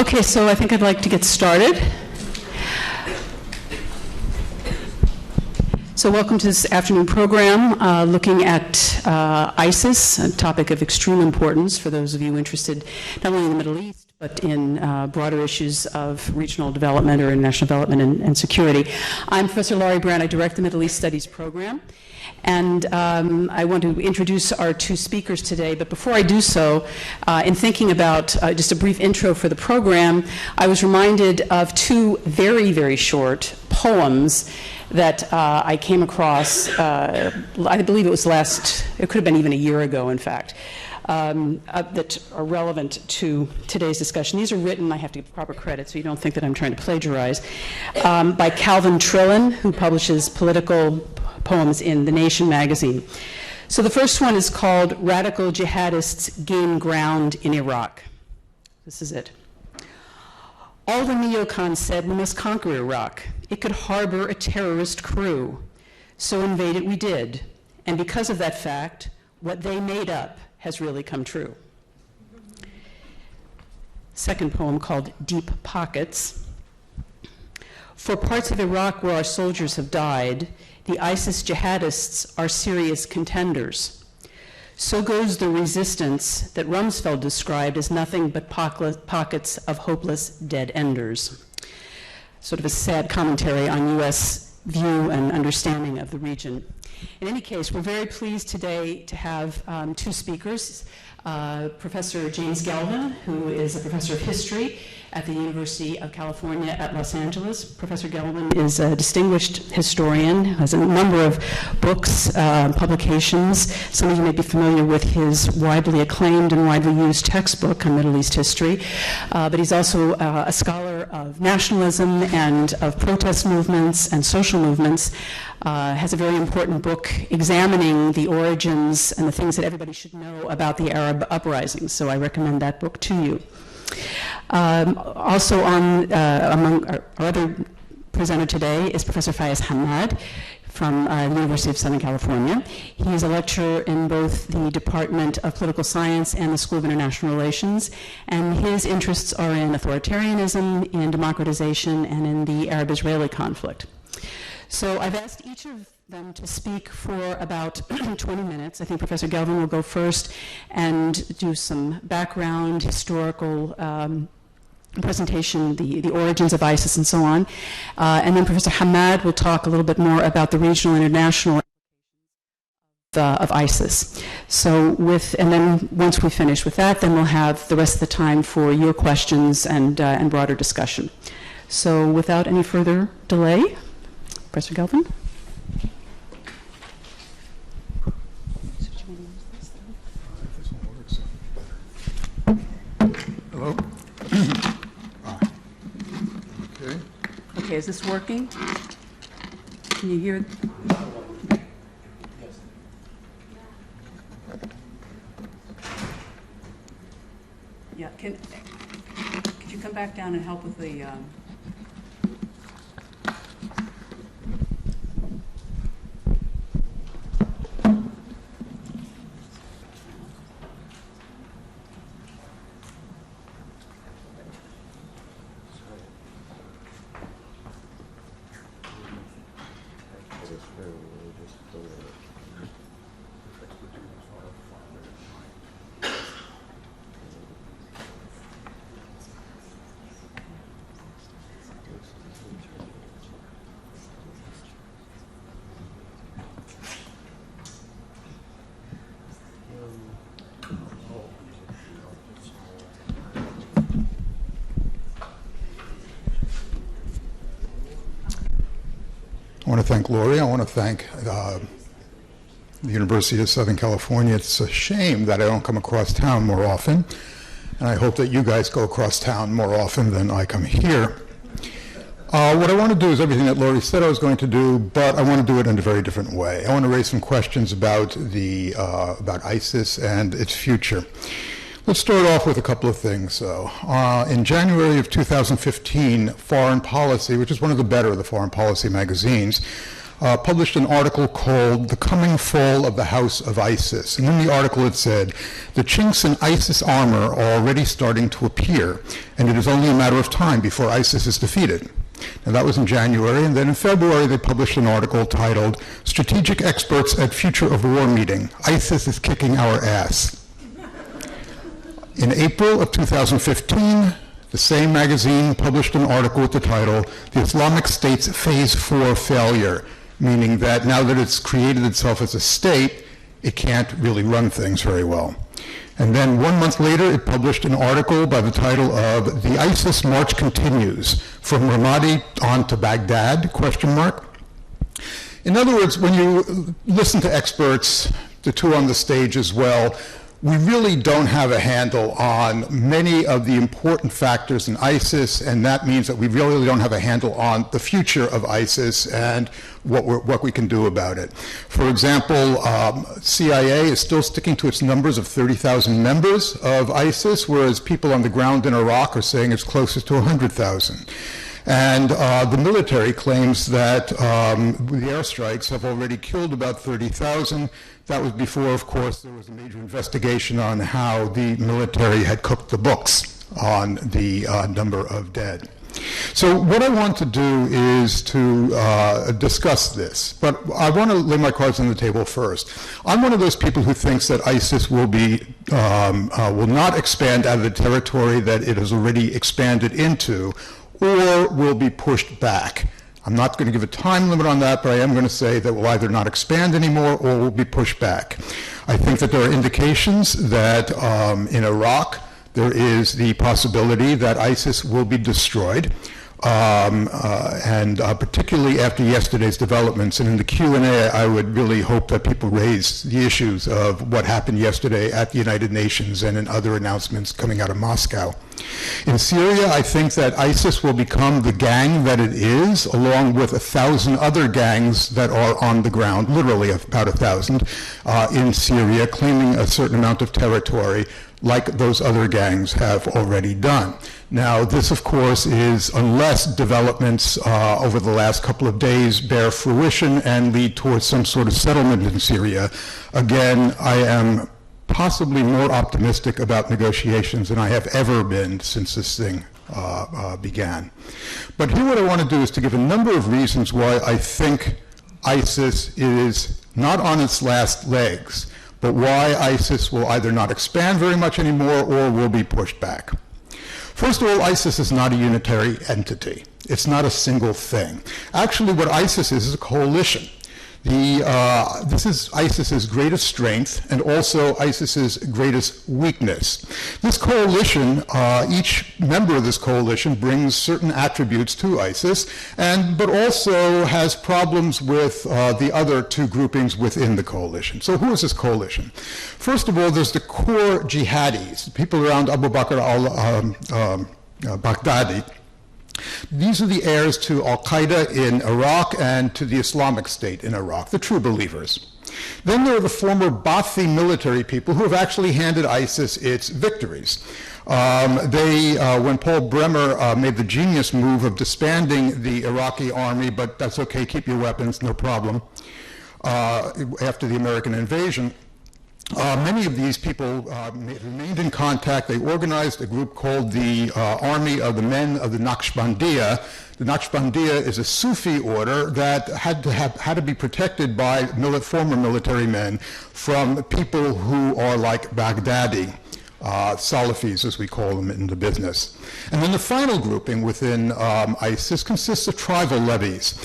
Okay, so I think I'd like to get started. So welcome to this afternoon program looking at ISIS, a topic of extreme importance for those of you interested not only in the Middle East, but in broader issues of regional development or international development and security. I'm Professor Laurie Brand. I direct the Middle East Studies program. And I want to introduce our two speakers today, but before I do so, in thinking about just a brief intro for the program, I was reminded of two very, very short poems that I came across, I believe it was it could have been even a year ago, in fact, that are relevant to today's discussion. These are written, I have to give proper credit so you don't think that I'm trying to plagiarize, by Calvin Trillin, who publishes political poems in The Nation magazine. So the first one is called Radical Jihadists Gain Ground in Iraq. This is it. All the neocons said we must conquer Iraq. It could harbor a terrorist crew. So invade it we did. And because of that fact, what they made up has really come true. Second poem called Deep Pockets. For parts of Iraq where our soldiers have died, the ISIS jihadists are serious contenders. So goes the resistance that Rumsfeld described as nothing but pockets of hopeless dead enders. Sort of a sad commentary on U.S. view and understanding of the region. In any case, we're very pleased today to have two speakers. Professor James Galvin, who is a professor of history at the University of California at Los Angeles. Professor Galvin is a distinguished historian, has a number of books, publications. Some of you may be familiar with his widely acclaimed and widely used textbook on Middle East history, but he's also a scholar of nationalism and of protest movements and social movements. Has a very important book examining the origins and the things that everybody should know about the Arab uprisings, so I recommend that book to you. Also among our other presenter today is Professor Fayez Hamad from the University of Southern California. He is a lecturer in both the Department of Political Science and the School of International Relations, and his interests are in authoritarianism, in democratization, and in the Arab-Israeli conflict. So I've asked each of them to speak for about 20 minutes. I think Professor Galvin will go first and do some background, historical presentation, the origins of ISIS and so on. And then Professor Hamad will talk a little bit more about the regional and international of ISIS. So and then once we finish with that, then we'll have the rest of the time for your questions and broader discussion. So without any further delay, Professor Galvin. Hello. Okay. Okay, is this working? Can you hear? Yes. Yeah. Could you come back down and help with the? I want to thank Laurie. I want to thank the University of Southern California. It's a shame that I don't come across town more often, and I hope that you guys go across town more often than I come here. What I want to do is everything that Laurie said I was going to do, but I want to do it in a very different way. I want to raise some questions about about ISIS and its future. Let's start off with a couple of things, though. In January of 2015, Foreign Policy, which is one of the better of the foreign policy magazines, published an article called The Coming Fall of the House of ISIS. And in the article it said, the chinks in ISIS armor are already starting to appear, and it is only a matter of time before ISIS is defeated. Now that was in January, and then in February they published an article titled, Strategic Experts at Future of War Meeting, ISIS is Kicking Our Ass. In April of 2015, the same magazine published an article with the title, The Islamic State's Phase 4 Failure, meaning that now that it's created itself as a state, it can't really run things very well. And then 1 month later, it published an article by the title of The ISIS March Continues, From Ramadi on to Baghdad, ? In other words, when you listen to experts, the two on the stage as well, we really don't have a handle on many of the important factors in ISIS, and that means that we really don't have a handle on the future of ISIS and what we can do about it. For example, CIA is still sticking to its numbers of 30,000 members of ISIS, whereas people on the ground in Iraq are saying it's closer to 100,000. And the military claims that the airstrikes have already killed about 30,000. That was before, of course, there was a major investigation on how the military had cooked the books on the number of dead. So what I want to do is to discuss this, but I want to lay my cards on the table first. I'm one of those people who thinks that ISIS will not expand out of the territory that it has already expanded into, or will be pushed back. I'm not going to give a time limit on that, but I am going to say that we'll either not expand anymore or will be pushed back. I think that there are indications that in Iraq there is the possibility that ISIS will be destroyed, and particularly after yesterday's developments. And in the Q&A, I would really hope that people raise the issues of what happened yesterday at the United Nations and in other announcements coming out of Moscow. In Syria, I think that ISIS will become the gang that it is, along with 1,000 other gangs that are on the ground, literally about 1,000, in Syria, claiming a certain amount of territory, like those other gangs have already done. Now, this, of course, is unless developments over the last couple of days bear fruition and lead towards some sort of settlement in Syria. Again, I am possibly more optimistic about negotiations than I have ever been since this thing began. But here what I want to do is to give a number of reasons why I think ISIS is not on its last legs, but why ISIS will either not expand very much anymore or will be pushed back. First of all, ISIS is not a unitary entity. It's not a single thing. Actually, what ISIS is a coalition. This is ISIS's greatest strength and also ISIS's greatest weakness. This coalition, each member of this coalition brings certain attributes to ISIS, but also has problems with the other two groupings within the coalition. So who is this coalition? First of all, there's the core jihadis, people around Abu Bakr al-Baghdadi. These are the heirs to al-Qaeda in Iraq and to the Islamic State in Iraq, the true believers. Then there are the former Ba'athi military people who have actually handed ISIS its victories. When Paul Bremer made the genius move of disbanding the Iraqi army, but that's okay, keep your weapons, no problem, after the American invasion, many of these people remained in contact. They organized a group called the Army of the Men of the Naqshbandiya. The Naqshbandiya is a Sufi order that had to be protected by former military men from people who are like Baghdadi. Salafis, as we call them in the business. And then the final grouping within ISIS consists of tribal levies,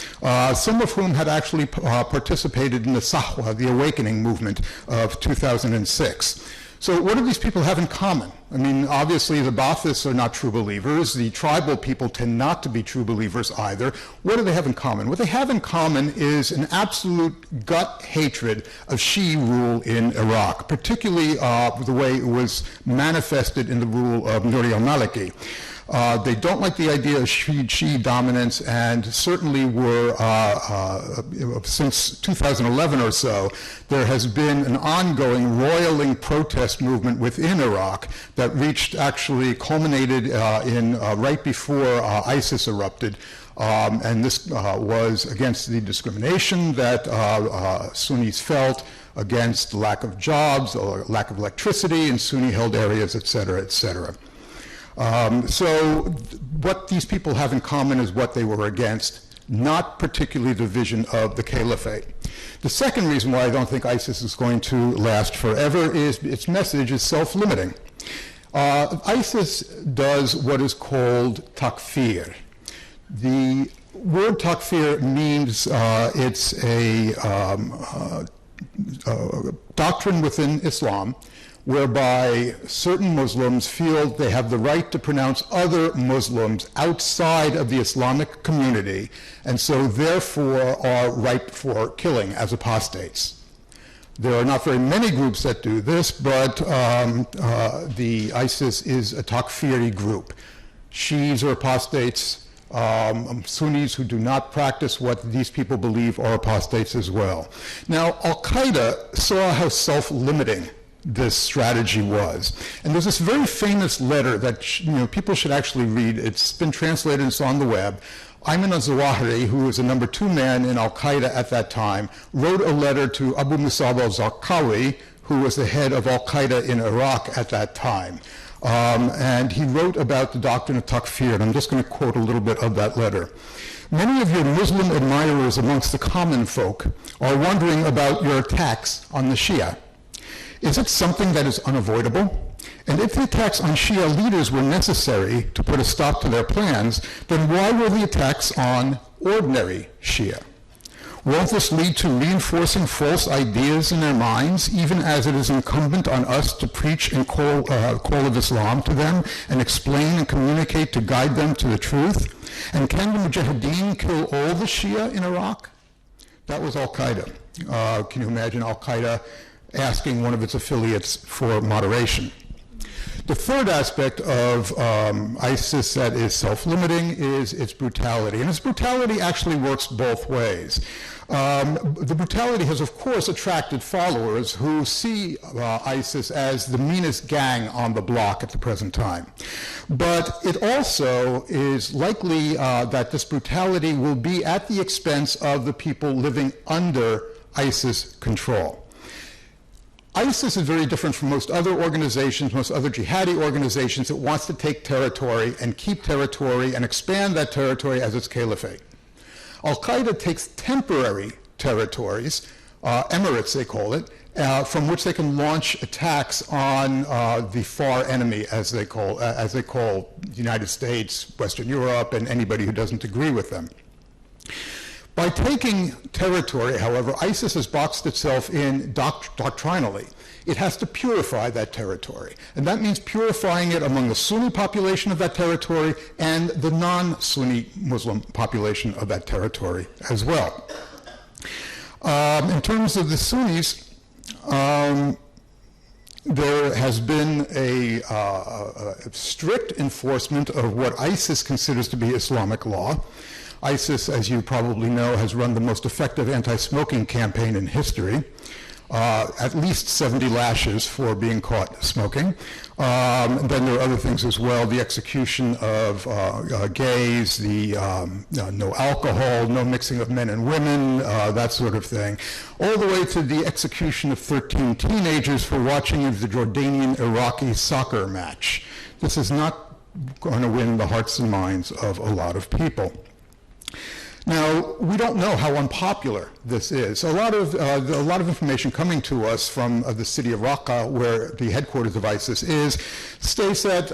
some of whom had actually participated in the Sahwa, the awakening movement of 2006. So what do these people have in common? I mean, obviously the Baathists are not true believers. The tribal people tend not to be true believers either. What do they have in common? What they have in common is an absolute gut hatred of Shi'i rule in Iraq, particularly the way it was manifested in the rule of Nouri al-Maliki. They don't like the idea of Shi'i dominance, and certainly were, since 2011 or so, there has been an ongoing roiling protest movement within Iraq that actually culminated in right before ISIS erupted. And this was against the discrimination that Sunnis felt, against lack of jobs or lack of electricity in Sunni-held areas, et cetera, et cetera. So what these people have in common is what they were against, not particularly the vision of the caliphate. The second reason why I don't think ISIS is going to last forever is its message is self-limiting. ISIS does what is called takfir. The word takfir means it's a doctrine within Islam whereby certain Muslims feel they have the right to pronounce other Muslims outside of the Islamic community, and so therefore are ripe for killing as apostates. There are not very many groups that do this, but the ISIS is a takfiri group. Shi'is are apostates. Sunnis who do not practice what these people believe are apostates as well. Now, Al-Qaeda saw how self-limiting this strategy was. And there's this very famous letter that people should actually read. It's been translated and it's on the web. Ayman al-Zawahiri, who was a number 2 man in Al-Qaeda at that time, wrote a letter to Abu Musab al-Zarqawi, who was the head of Al-Qaeda in Iraq at that time. And he wrote about the doctrine of takfir, and I'm just going to quote a little bit of that letter. Many of your Muslim admirers amongst the common folk are wondering about your attacks on the Shia. Is it something that is unavoidable? And if the attacks on Shia leaders were necessary to put a stop to their plans, then why were the attacks on ordinary Shia? Won't this lead to reinforcing false ideas in their minds, even as it is incumbent on us to preach and call of Islam to them and explain and communicate to guide them to the truth? And can the Mujahideen kill all the Shia in Iraq? That was Al-Qaeda. Can you imagine Al-Qaeda asking one of its affiliates for moderation? The third aspect of ISIS that is self-limiting is its brutality. And its brutality actually works both ways. The brutality has, of course, attracted followers who see ISIS as the meanest gang on the block at the present time. But it also is likely that this brutality will be at the expense of the people living under ISIS control. ISIS is very different from most other organizations, most other jihadi organizations that wants to take territory and keep territory and expand that territory as its caliphate. Al-Qaeda takes temporary territories, emirates they call it, from which they can launch attacks on the far enemy, as they call the United States, Western Europe, and anybody who doesn't agree with them. By taking territory, however, ISIS has boxed itself in doctrinally. It has to purify that territory. And that means purifying it among the Sunni population of that territory and the non-Sunni Muslim population of that territory as well. In terms of the Sunnis, there has been a strict enforcement of what ISIS considers to be Islamic law. ISIS, as you probably know, has run the most effective anti-smoking campaign in history. At least 70 lashes for being caught smoking. And then there are other things as well, the execution of gays, the no alcohol, no mixing of men and women, that sort of thing, all the way to the execution of 13 teenagers for watching the Jordanian-Iraqi soccer match. This is not going to win the hearts and minds of a lot of people. Now, we don't know how unpopular this is. A lot of information coming to us from the city of Raqqa, where the headquarters of ISIS is, states that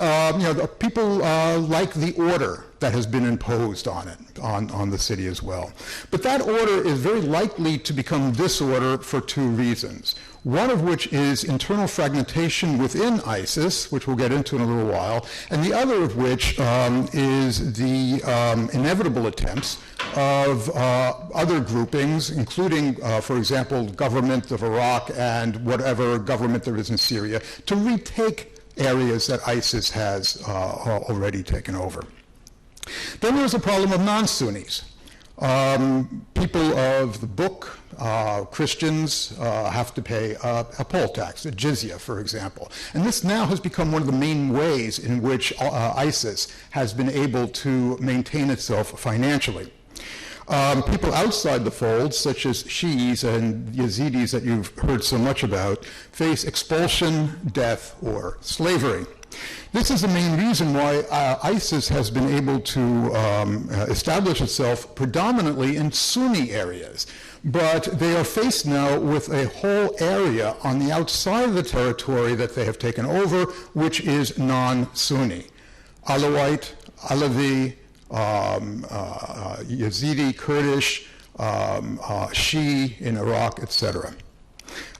people like the order that has been imposed on it, on the city as well. But that order is very likely to become disorder for 2 reasons. One of which is internal fragmentation within ISIS, which we'll get into in a little while, and the other of which is the inevitable attempts of other groupings, including, for example, government of Iraq and whatever government there is in Syria, to retake areas that ISIS has already taken over. Then there's the problem of non-Sunnis. People of the book, Christians, have to pay a poll tax, a jizya, for example. And this now has become one of the main ways in which ISIS has been able to maintain itself financially. People outside the fold, such as Shi'is and Yazidis that you've heard so much about, face expulsion, death, or slavery. This is the main reason why ISIS has been able to establish itself predominantly in Sunni areas. But they are faced now with a whole area on the outside of the territory that they have taken over, which is non-Sunni. Alawite, Alavi, Yazidi, Kurdish, Shi'i in Iraq, etc.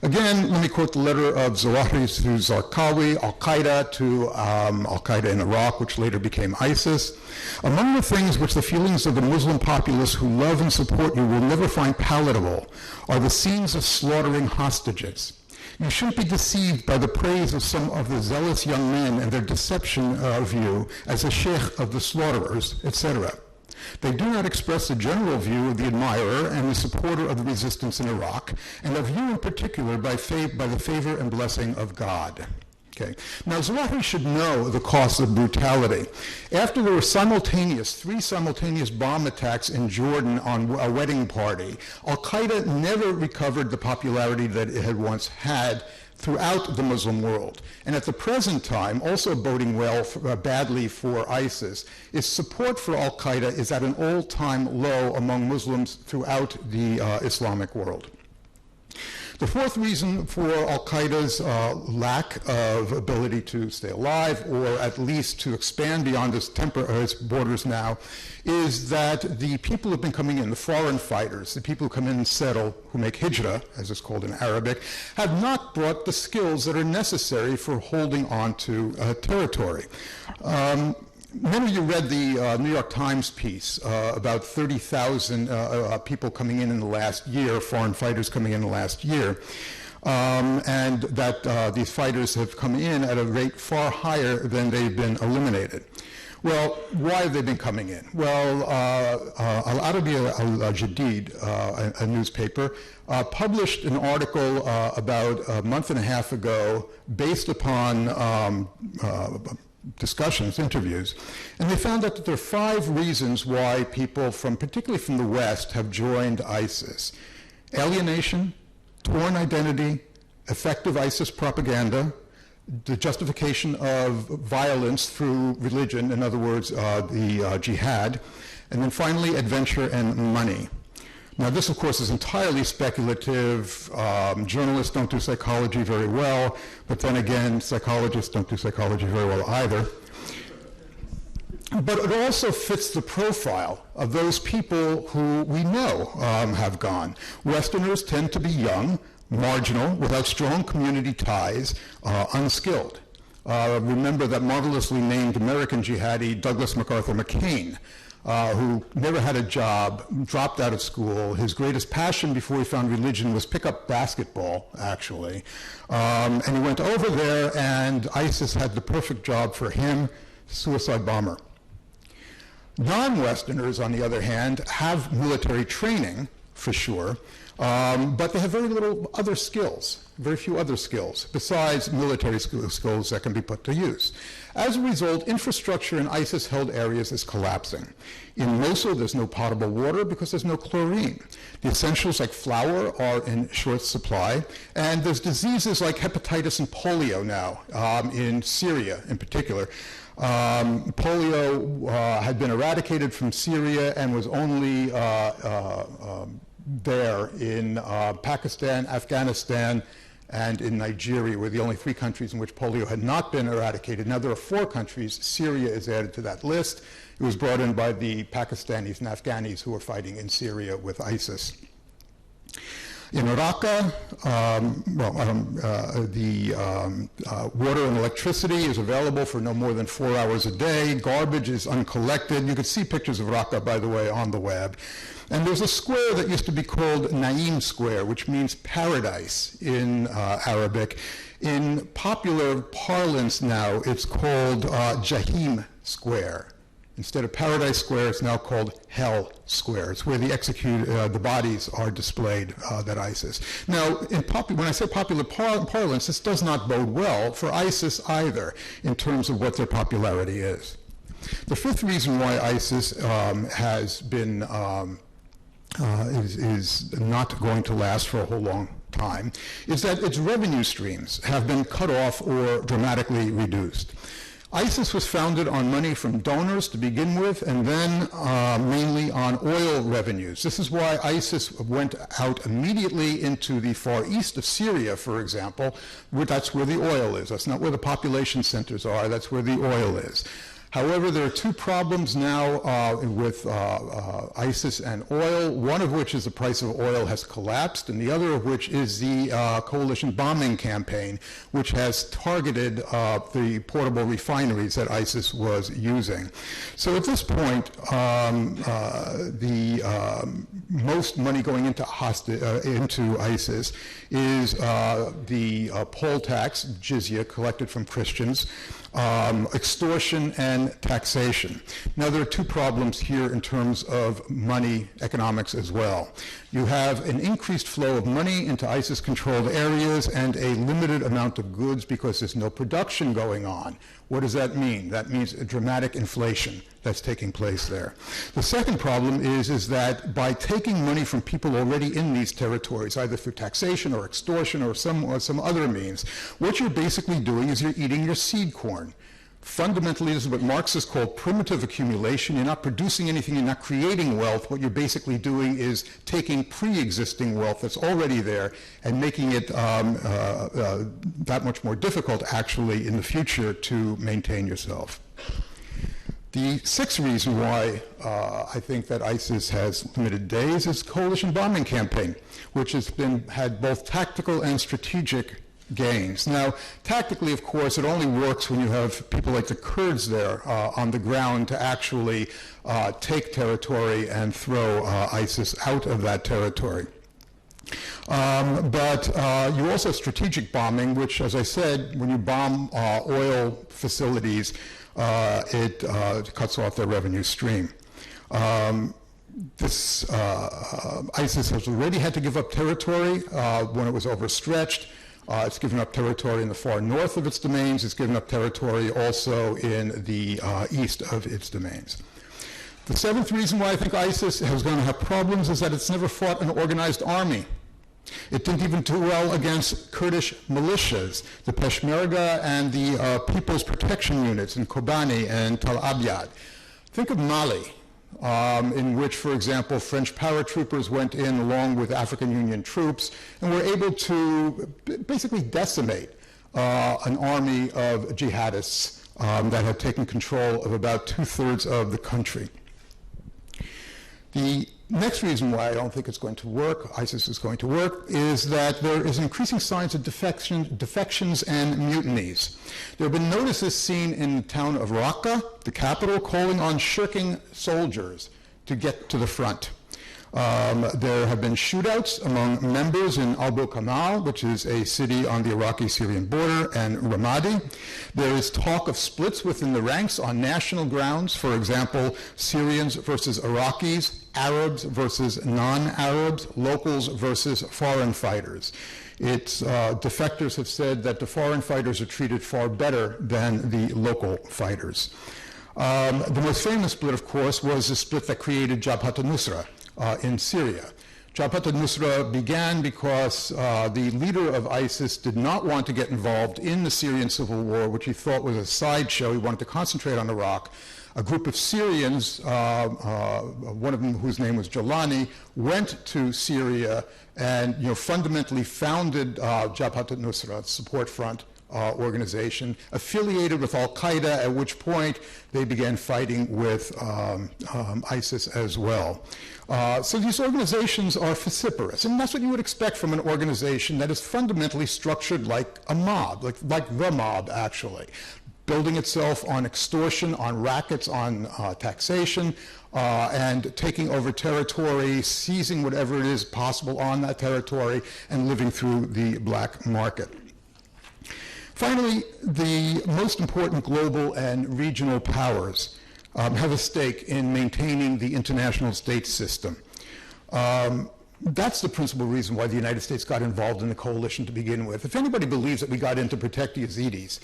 Again, let me quote the letter of Zawahiri to Zarqawi, Al-Qaeda to Al-Qaeda in Iraq, which later became ISIS. Among the things which the feelings of the Muslim populace who love and support you will never find palatable are the scenes of slaughtering hostages. You shouldn't be deceived by the praise of some of the zealous young men and their deception of you as a sheikh of the slaughterers, etc. They do not express the general view of the admirer and the supporter of the resistance in Iraq, and of you in particular by the favor and blessing of God. Okay. Now, Zawahiri should know the cost of brutality. After there were three simultaneous bomb attacks in Jordan on a wedding party, Al-Qaeda never recovered the popularity that it had once had throughout the Muslim world. And at the present time, also boding badly for ISIS, is support for Al-Qaeda is at an all-time low among Muslims throughout the Islamic world. The fourth reason for Al-Qaeda's lack of ability to stay alive, or at least to expand beyond its borders now, is that the people who have been coming in, the foreign fighters, the people who come in and settle, who make hijrah, as it's called in Arabic, have not brought the skills that are necessary for holding on to territory. Many of you read the New York Times piece about 30,000 people coming in the last year, foreign fighters coming in the last year, and that these fighters have come in at a rate far higher than they've been eliminated. Well, why have they been coming in? Well, Al-Arabiya Al-Jadid, a newspaper, published an article about a month and a half ago based upon discussions, interviews, and they found out that there are 5 reasons why people particularly from the West, have joined ISIS. Alienation, torn identity, effective ISIS propaganda, the justification of violence through religion, in other words, the jihad, and then finally adventure and money. Now, this, of course, is entirely speculative. Journalists don't do psychology very well, but then again, psychologists don't do psychology very well either. But it also fits the profile of those people who we know have gone. Westerners tend to be young, marginal, without strong community ties, unskilled. Remember that marvelously named American jihadi Douglas MacArthur McCain, who never had a job, dropped out of school. His greatest passion before he found religion was pick up basketball, actually. And he went over there, and ISIS had the perfect job for him, suicide bomber. Non-Westerners, on the other hand, have military training, for sure, but they have very little other skills, very few other skills, besides military skills that can be put to use. As a result, infrastructure in ISIS-held areas is collapsing. In Mosul, there's no potable water because there's no chlorine. The essentials like flour are in short supply, and there's diseases like hepatitis and polio now, in Syria in particular. Polio had been eradicated from Syria and was only there in Pakistan, Afghanistan, and in Nigeria were the only 3 countries in which polio had not been eradicated. Now there are 4 countries. Syria is added to that list. It was brought in by the Pakistanis and Afghanis who were fighting in Syria with ISIS. In Raqqa, water and electricity is available for no more than 4 hours a day. Garbage is uncollected. You can see pictures of Raqqa, by the way, on the web. And there's a square that used to be called Naim Square, which means paradise in Arabic. In popular parlance now, it's called Jahim Square. Instead of Paradise Square, it's now called Hell Square. It's where the bodies are displayed that ISIS. Now, when I say popular parlance, this does not bode well for ISIS either in terms of what their popularity is. The fifth reason why ISIS has been is not going to last for a whole long time is that its revenue streams have been cut off or dramatically reduced. ISIS was founded on money from donors to begin with, and then mainly on oil revenues. This is why ISIS went out immediately into the far east of Syria, for example, where that's where the oil is. That's not where the population centers are, that's where the oil is. However, there are two problems now with ISIS and oil, one of which is the price of oil has collapsed, and the other of which is the coalition bombing campaign, which has targeted the portable refineries that ISIS was using. So at this point, most money going into ISIS is the poll tax, jizya, collected from Christians, extortion and taxation. Now, there are two problems here in terms of money economics as well. You have an increased flow of money into ISIS-controlled areas and a limited amount of goods because there's no production going on. What does that mean? That means a dramatic inflation that's taking place there. The second problem is that by taking money from people already in these territories, either through taxation or extortion or some other means, what you're basically doing is you're eating your seed corn. Fundamentally, this is what Marxists call primitive accumulation. You're not producing anything, you're not creating wealth. What you're basically doing is taking pre-existing wealth that's already there and making it that much more difficult, actually, in the future to maintain yourself. The sixth reason why I think that ISIS has limited days is coalition bombing campaign, which has had both tactical and strategic gains. Now, tactically, of course, it only works when you have people like the Kurds there on the ground to actually take territory and throw ISIS out of that territory. But you also have strategic bombing, which, as I said, when you bomb oil facilities, it cuts off their revenue stream. ISIS has already had to give up territory when it was overstretched. It's given up territory in the far north of its domains. It's given up territory also in the east of its domains. The seventh reason why I think ISIS is going to have problems is that it's never fought an organized army. It didn't even do well against Kurdish militias, the Peshmerga and the People's Protection Units in Kobani and Tal Abyad. Think of Mali, in which, for example, French paratroopers went in along with African Union troops and were able to basically decimate an army of jihadists that had taken control of about 2/3 of the country. The next reason why I don't think it's going to work, ISIS is going to work, is that there is increasing signs of defections and mutinies. There have been notices seen in the town of Raqqa, the capital, calling on shirking soldiers to get to the front. There have been shootouts among members in Abu Kamal, which is a city on the Iraqi-Syrian border, and Ramadi. There is talk of splits within the ranks on national grounds, for example, Syrians versus Iraqis, Arabs versus non-Arabs, locals versus foreign fighters. Defectors have said that the foreign fighters are treated far better than the local fighters. The most famous split, of course, was the split that created Jabhat al-Nusra in Syria. Jabhat al-Nusra began because the leader of ISIS did not want to get involved in the Syrian civil war, which he thought was a sideshow. He wanted to concentrate on Iraq. A group of Syrians, one of them whose name was Jalani, went to Syria and fundamentally founded Jabhat al-Nusra, support front organization, affiliated with Al-Qaeda, at which point they began fighting with ISIS as well. So these organizations are vociferous, and that's what you would expect from an organization that is fundamentally structured like a mob, like the mob, actually, building itself on extortion, on rackets, on taxation, and taking over territory, seizing whatever it is possible on that territory, and living through the black market. Finally, the most important global and regional powers have a stake in maintaining the international state system. That's the principal reason why the United States got involved in the coalition to begin with. If anybody believes that we got in to protect the Yazidis,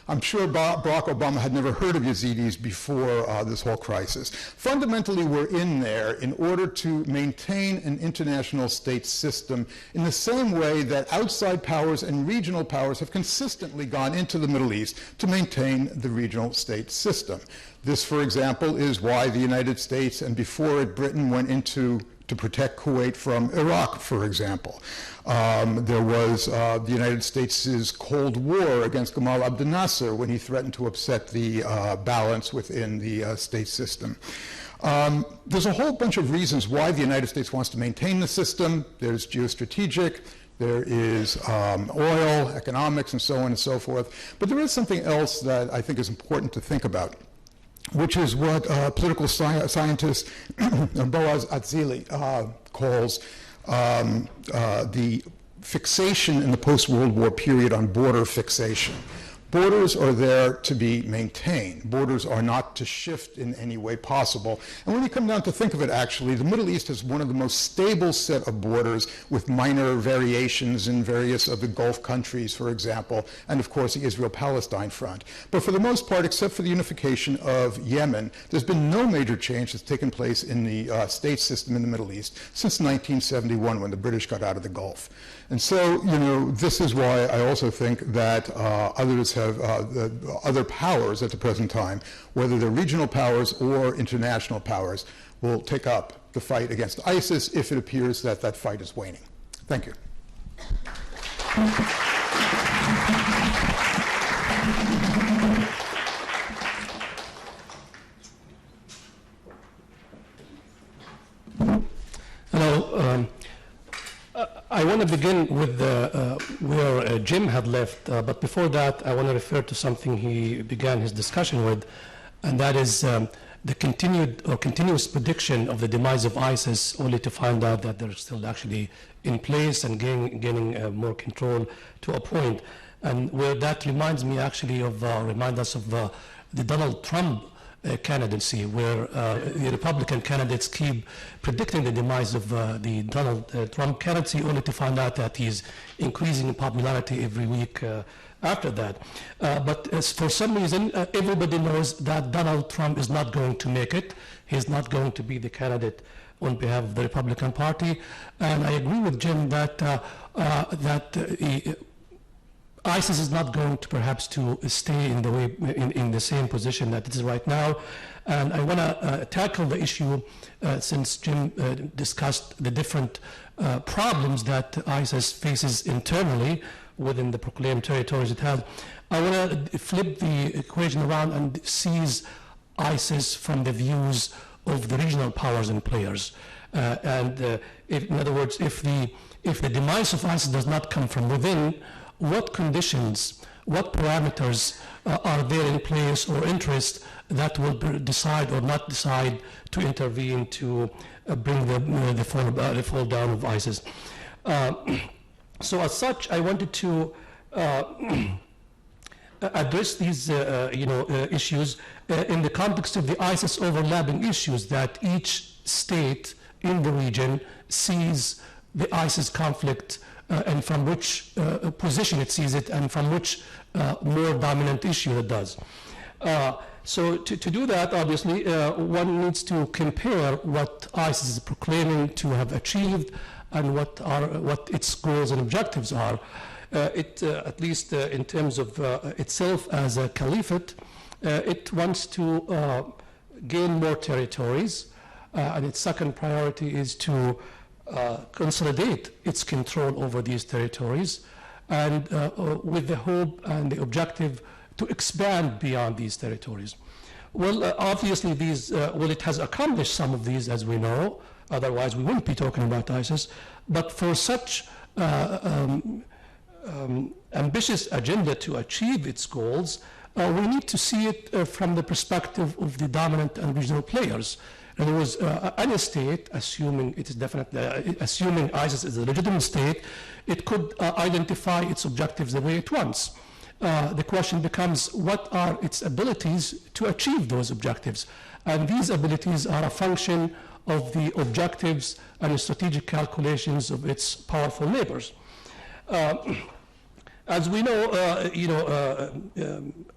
I'm sure Barack Obama had never heard of Yazidis before this whole crisis. Fundamentally, we're in there in order to maintain an international state system in the same way that outside powers and regional powers have consistently gone into the Middle East to maintain the regional state system. This, for example, is why the United States, and before it, Britain, went into to protect Kuwait from Iraq, for example. There was the United States' Cold War against Gamal Abdel Nasser when he threatened to upset the balance within the state system. There's a whole bunch of reasons why the United States wants to maintain the system. There's geostrategic, there is oil, economics, and so on and so forth. But there is something else that I think is important to think about, which is what political scientist Boaz Atzili calls the fixation in the post-World War period on border fixation. Borders are there to be maintained. Borders are not to shift in any way possible. And when you come down to think of it, actually, the Middle East is one of the most stable set of borders, with minor variations in various of the Gulf countries, for example, and of course the Israel-Palestine front. But for the most part, except for the unification of Yemen, there's been no major change that's taken place in the state system in the Middle East since 1971, when the British got out of the Gulf. And so, you know, this is why I also think that others have, other powers at the present time, whether they're regional powers or international powers, will take up the fight against ISIS if it appears that that fight is waning. Thank you. Hello. I want to begin with where Jim had left, but before that, I want to refer to something he began his discussion with, and that is the continuous prediction of the demise of ISIS, only to find out that they're still actually in place and gaining more control to a point. And where that reminds me actually of, remind us of the Donald Trump candidacy, where the Republican candidates keep predicting the demise of the Donald Trump candidacy, only to find out that he's increasing in popularity every week after that. But for some reason, everybody knows that Donald Trump is not going to make it. He's not going to be the candidate on behalf of the Republican Party. And I agree with Jim that ISIS is not going to perhaps to stay in the way in the same position that it is right now. And I want to tackle the issue since Jim discussed the different problems that ISIS faces internally within the proclaimed territories it has. I want to flip the equation around and seize ISIS from the views of the regional powers and players. In other words, if the demise of ISIS does not come from within, what conditions, what parameters are there in place or interest that will decide or not decide to intervene to bring the fall down of ISIS? So as such, I wanted to address these issues in the context of the ISIS overlapping issues that each state in the region sees the ISIS conflict and from which position it sees it, and from which more dominant issue it does. So to do that, obviously, one needs to compare what ISIS is proclaiming to have achieved and what its goals and objectives are. At least in terms of itself as a caliphate, it wants to gain more territories, and its second priority is to consolidate its control over these territories, and with the hope and the objective to expand beyond these territories. Well, obviously, it has accomplished some of these, as we know. Otherwise, we wouldn't be talking about ISIS. But for such ambitious agenda to achieve its goals, we need to see it from the perspective of the dominant and regional players. In other words, any state, assuming it is definitely, assuming ISIS is a legitimate state, it could identify its objectives the way it wants. The question becomes, what are its abilities to achieve those objectives? And these abilities are a function of the objectives and the strategic calculations of its powerful neighbors. As we know,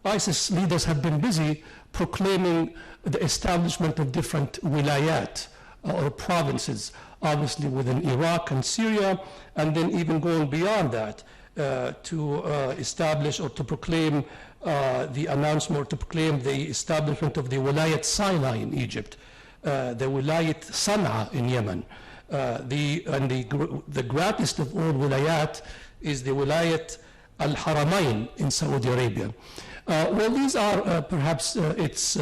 ISIS leaders have been busy proclaiming the establishment of different wilayat, or provinces, obviously within Iraq and Syria, and then even going beyond that to establish or to proclaim the announcement, or to proclaim the establishment of the Wilayat Sinai in Egypt, the Wilayat Sana'a in Yemen. The greatest of all wilayat is the Wilayat Al-Haramain in Saudi Arabia. Well, these are perhaps its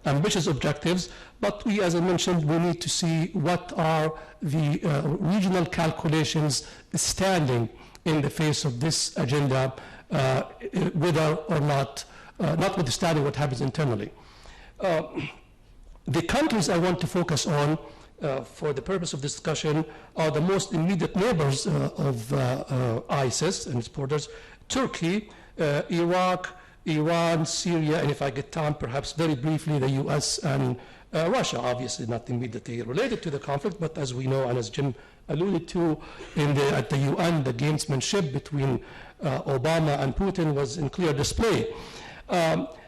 ambitious objectives, but we, as I mentioned, we need to see what are the regional calculations standing in the face of this agenda, whether or not, notwithstanding what happens internally. The countries I want to focus on for the purpose of discussion are the most immediate neighbors of ISIS and its borders: Turkey, Iraq, Iran, Syria, and if I get time, perhaps very briefly, the US and Russia. Obviously not immediately related to the conflict, but as we know, and as Jim alluded to, at the UN, the gamesmanship between Obama and Putin was in clear display.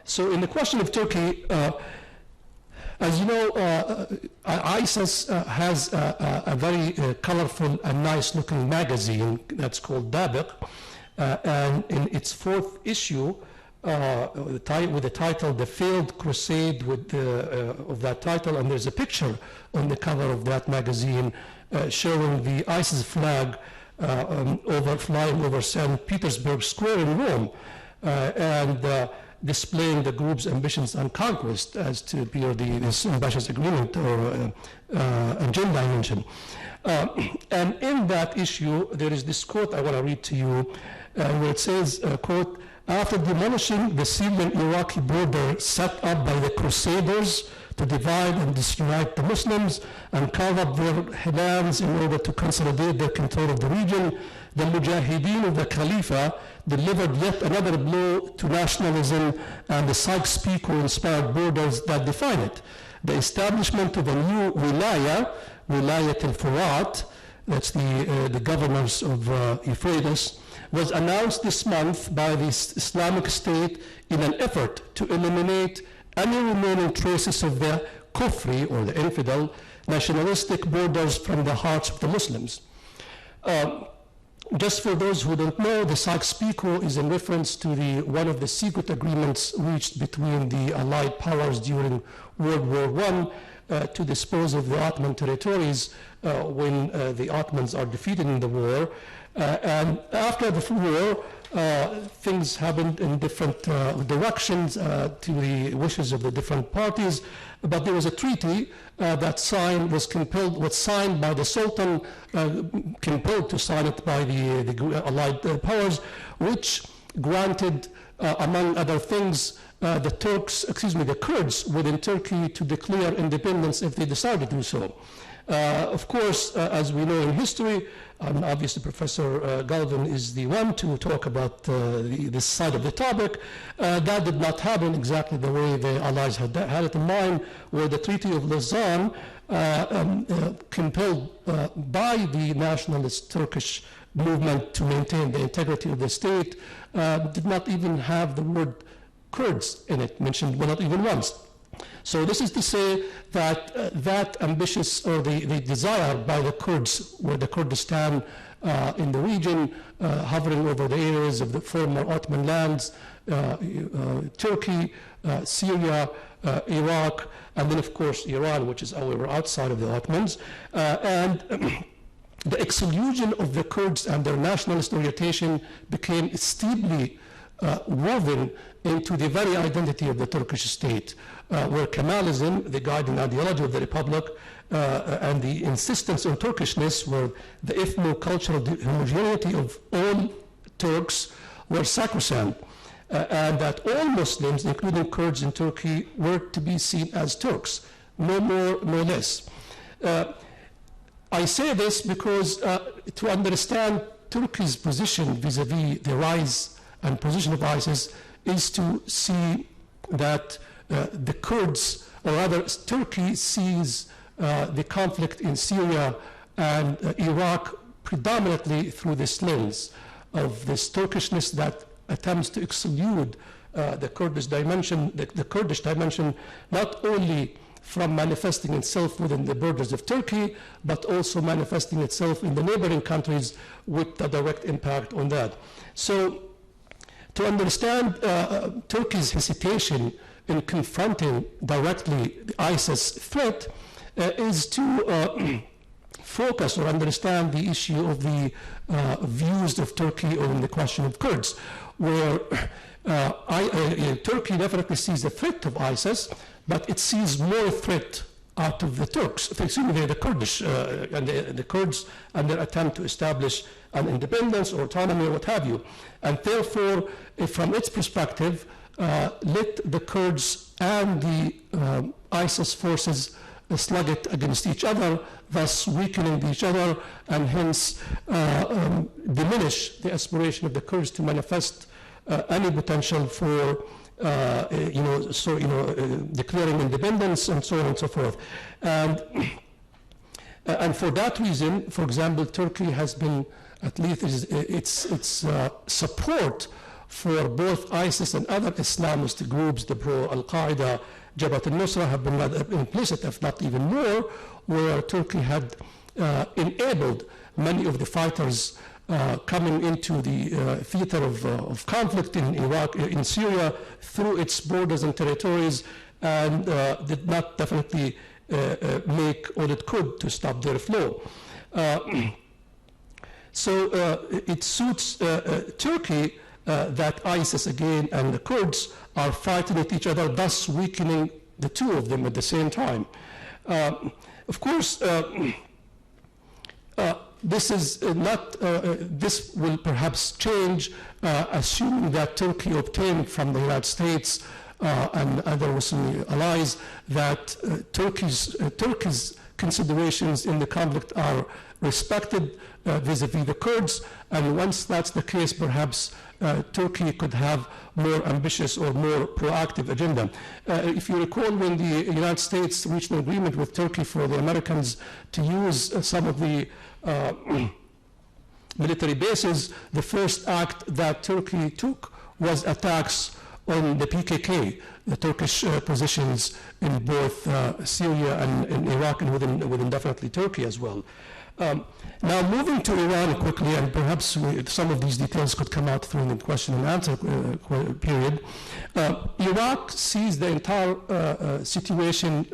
So in the question of Turkey, as you know, ISIS has a very colorful and nice-looking magazine that's called Dabiq, and in its 4th issue, with the title "The Failed Crusade," of that title, and there's a picture on the cover of that magazine showing the ISIS flag flying over St. Petersburg Square in Rome, and displaying the group's ambitions and conquest, as to appear this ambitious agreement or agenda I mentioned. And in that issue, there is this quote I want to read to you, where it says, quote, "After demolishing the Syrian-Iraqi border set up by the Crusaders to divide and disunite the Muslims and carve up their lands in order to consolidate their control of the region, the Mujahideen of the Khalifa delivered yet another blow to nationalism and the Sykes-Picot-inspired borders that define it. The establishment of a new wilaya, Wilayat al-Furat," that's the governors of Euphrates, "was announced this month by the Islamic State in an effort to eliminate any remaining traces of the Kufri, or the infidel, nationalistic borders from the hearts of the Muslims." Just for those who don't know, the Sykes-Picot is in reference to one of the secret agreements reached between the Allied powers during World War I to dispose of the Ottoman territories when the Ottomans are defeated in the war. And after the war, things happened in different directions to the wishes of the different parties, but there was a treaty that was signed by the Sultan, compelled to sign it by the Allied powers, which granted, among other things, the Kurds within Turkey to declare independence if they decided to do so. Of course, as we know in history, and obviously Professor Galvin is the one to talk about this side of the topic, that did not happen exactly the way the Allies had it in mind, where the Treaty of Lausanne, compelled by the nationalist Turkish movement to maintain the integrity of the state, did not even have the word Kurds in it, mentioned not even once. So this is to say that that ambitious, or the desire by the Kurds, where the Kurdistan in the region, hovering over the areas of the former Ottoman lands, Turkey, Syria, Iraq, and then of course Iran, which is, however, outside of the Ottomans, and the exclusion of the Kurds and their nationalist orientation became steeply woven into the very identity of the Turkish state, where Kemalism, the guiding ideology of the Republic, and the insistence on Turkishness, where the ethno-cultural homogeneity of all Turks were sacrosanct, and that all Muslims, including Kurds in Turkey, were to be seen as Turks, no more, no less. I say this because to understand Turkey's position vis-a-vis the rise and position of ISIS is to see that the Kurds, or rather Turkey, sees the conflict in Syria and Iraq predominantly through this lens of this Turkishness that attempts to exclude the Kurdish dimension, the Kurdish dimension, not only from manifesting itself within the borders of Turkey, but also manifesting itself in the neighboring countries with a direct impact on that. So to understand Turkey's hesitation in confronting directly the ISIS threat is to focus or understand the issue of the views of Turkey on the question of Kurds, where Turkey definitely sees the threat of ISIS, but it sees more threat out of the Turks, excuse me, the Kurdish, and the Kurds and their attempt to establish an independence or autonomy or what have you. And therefore, from its perspective, let the Kurds and the ISIS forces slug it against each other, thus weakening each other, and hence diminish the aspiration of the Kurds to manifest any potential for declaring independence and so on and so forth. And for that reason, for example, Turkey has been, at least its support for both ISIS and other Islamist groups, the pro-Al-Qaeda, Jabhat al-Nusra, have been rather implicit, if not even more, where Turkey had enabled many of the fighters coming into the theater of conflict in Iraq, in Syria, through its borders and territories, and did not definitely make all it could to stop their flow. So it suits Turkey that ISIS again and the Kurds are fighting with each other, thus weakening the two of them at the same time. Of course, this is not, this will perhaps change, assuming that Turkey obtained from the United States and other Muslim allies that Turkey's considerations in the conflict are respected vis-a-vis the Kurds, and once that's the case, perhaps Turkey could have more ambitious or more proactive agenda. If you recall, when the United States reached an agreement with Turkey for the Americans to use some of the military bases, the first act that Turkey took was attacks on the PKK, the Turkish positions in both Syria and in Iraq, and within definitely Turkey as well. Now moving to Iran quickly, and perhaps some of these details could come out through the question and answer period. Iraq sees the entire situation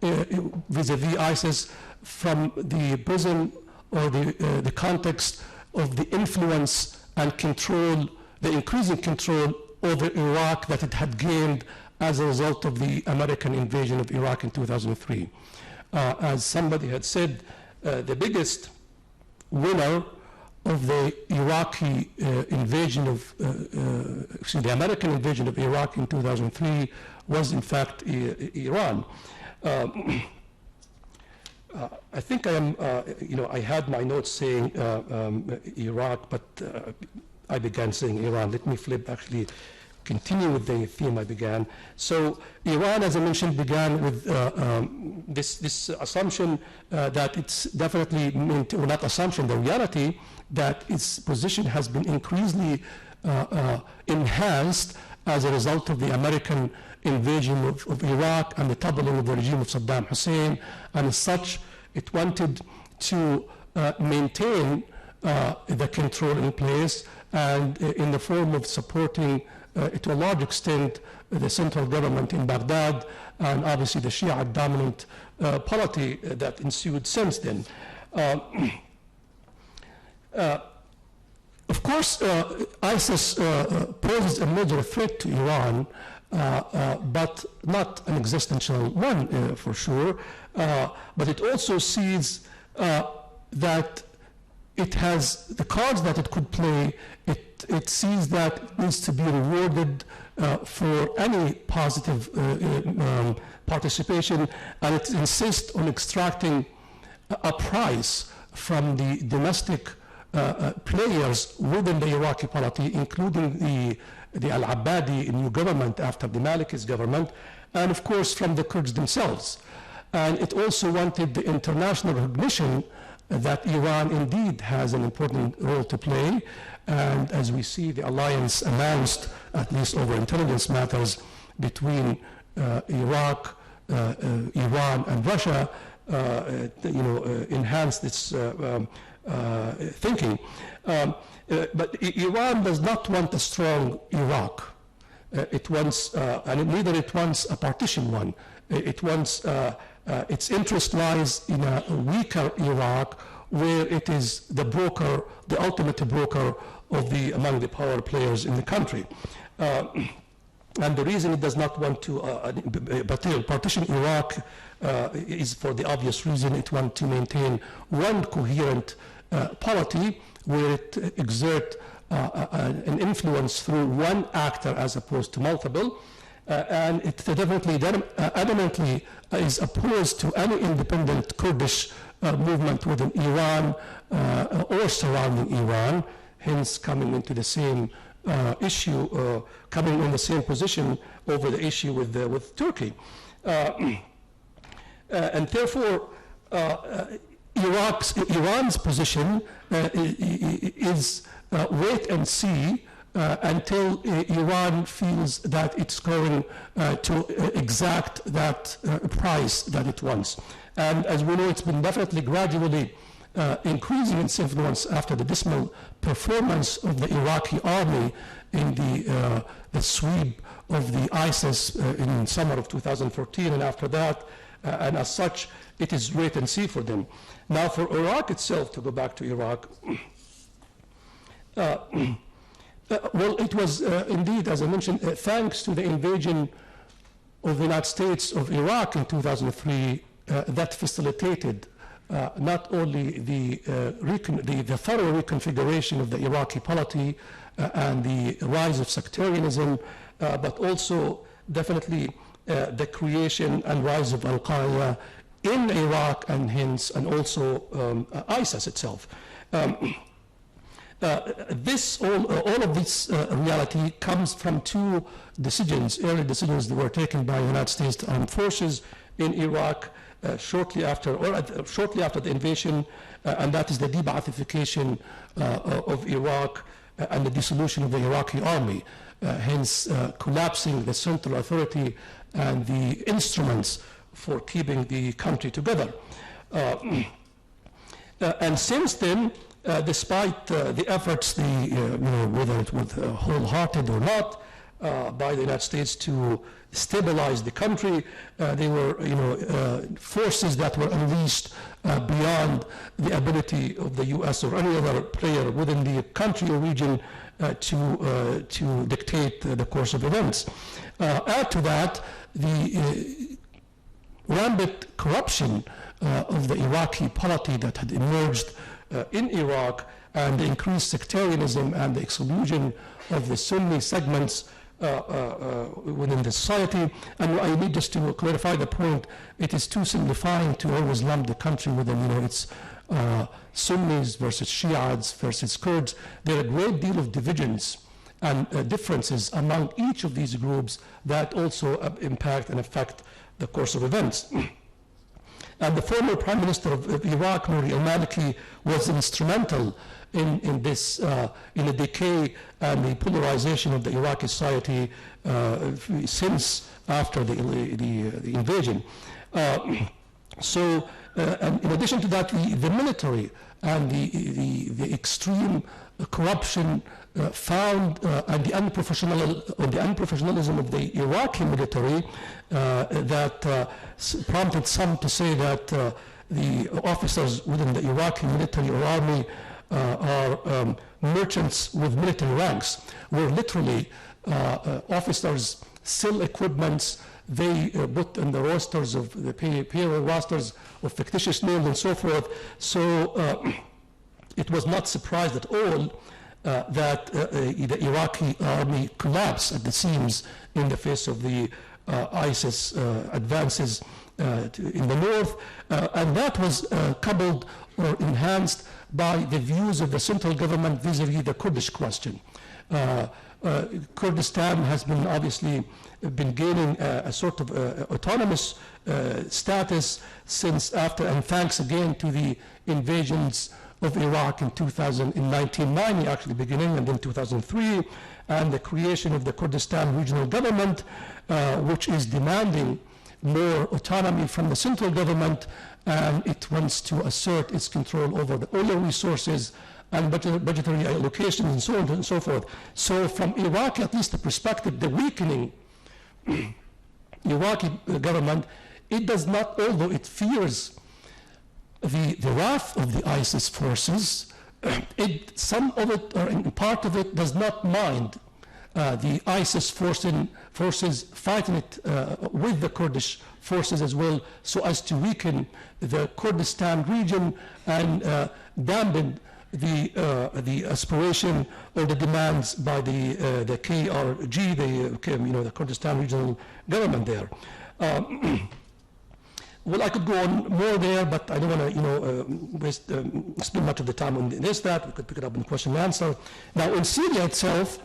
vis-a-vis ISIS from the prism or the context of the influence and control, the increasing control over Iraq that it had gained as a result of the American invasion of Iraq in 2003. As somebody had said, the biggest winner of the Iraqi invasion of, the American invasion of Iraq in 2003 was in fact Iran. I think I am, I had my notes saying Iraq, but I began saying Iran. Let me flip, actually, continue with the theme I began. So Iran, as I mentioned, began with this assumption that it's definitely, well, not assumption, the reality that its position has been increasingly enhanced as a result of the American invasion of Iraq and the toppling of the regime of Saddam Hussein, and as such, it wanted to maintain the control in place, and in the form of supporting to a large extent, the central government in Baghdad, and obviously the Shia dominant polity that ensued since then. Of course, ISIS poses a major threat to Iran, but not an existential one for sure. But it also sees that it has the cards that it could play. It sees that it needs to be rewarded for any positive participation, and it insists on extracting a price from the domestic players within the Iraqi polity, including the Al-Abbadi new government after the Maliki's government, and of course from the Kurds themselves. And it also wanted the international recognition that Iran indeed has an important role to play. And as we see, the alliance announced, at least over intelligence matters, between Iraq, Iran, and Russia, enhanced its thinking. But Iran does not want a strong Iraq. It wants, and neither it wants a partition one. It wants, its interest lies in a weaker Iraq, where it is the broker, the ultimate broker of among the power players in the country. And the reason it does not want to partition Iraq is for the obvious reason. It wants to maintain one coherent polity where it exerts an influence through one actor as opposed to multiple. And it definitely adamantly is opposed to any independent Kurdish movement within Iran or surrounding Iran, hence coming into the same issue, coming in the same position over the issue with Turkey. And therefore, Iran's position is wait and see until Iran feels that it's going to exact that price that it wants. And as we know, it's been definitely gradually increasing its influence after the dismal performance of the Iraqi army in the sweep of the ISIS in summer of 2014 and after that. And as such, it is wait and see for them. Now for Iraq itself, to go back to Iraq, well, it was indeed, as I mentioned, thanks to the invasion of the United States of Iraq in 2003 that facilitated not only the thorough reconfiguration of the Iraqi polity and the rise of sectarianism, but also definitely the creation and rise of Al-Qaeda in Iraq and hence, and also ISIS itself. All of this reality comes from two decisions, early decisions that were taken by the United States Armed Forces in Iraq shortly after the invasion, and that is the de-Baathification of Iraq and the dissolution of the Iraqi army, hence collapsing the central authority and the instruments for keeping the country together. And since then, despite the efforts, whether it was wholehearted or not, by the United States to stabilize the country, there were forces that were unleashed beyond the ability of the U.S. or any other player within the country or region to dictate the course of events. Add to that the rampant corruption of the Iraqi polity that had emerged in Iraq, and the increased sectarianism and the exclusion of the Sunni segments within the society. And I need just to clarify the point, it is too simplifying to always lump the country within, its Sunnis versus Shiites versus Kurds. There are a great deal of divisions and differences among each of these groups that also impact and affect the course of events. And the former Prime Minister of Iraq, Nouri al-Maliki, was instrumental in this, in the decay and the polarization of the Iraqi society since after the invasion. So, and in addition to that, the military and the extreme corruption found and the unprofessionalism of the Iraqi military that prompted some to say that the officers within the Iraqi military or army are merchants with military ranks, where literally officers sell equipments. They put in the rosters of the payroll rosters of fictitious names and so forth. So it was not surprised at all that the Iraqi army collapsed at the seams in the face of the ISIS advances in the north, and that was coupled or enhanced by the views of the central government vis-a-vis the Kurdish question. Kurdistan has been obviously been gaining a sort of autonomous status since after, and thanks again to the invasions of Iraq in 1990, actually beginning, and then 2003, and the creation of the Kurdistan regional government, which is demanding more autonomy from the central government, and it wants to assert its control over the oil resources and budgetary allocations and so on and so forth. So from Iraq, at least the perspective, the weakening Iraqi government, it does not, although it fears the wrath of the ISIS forces, some of it, or in part of it, does not mind the ISIS forces fighting it with the Kurdish forces as well, so as to weaken the Kurdistan region and dampen the aspiration or the demands by the KRG, the Kurdistan regional government there. Well, I could go on more there, but I don't want to, spend much of the time on this, that. We could pick it up in question and answer. Now, in Syria itself,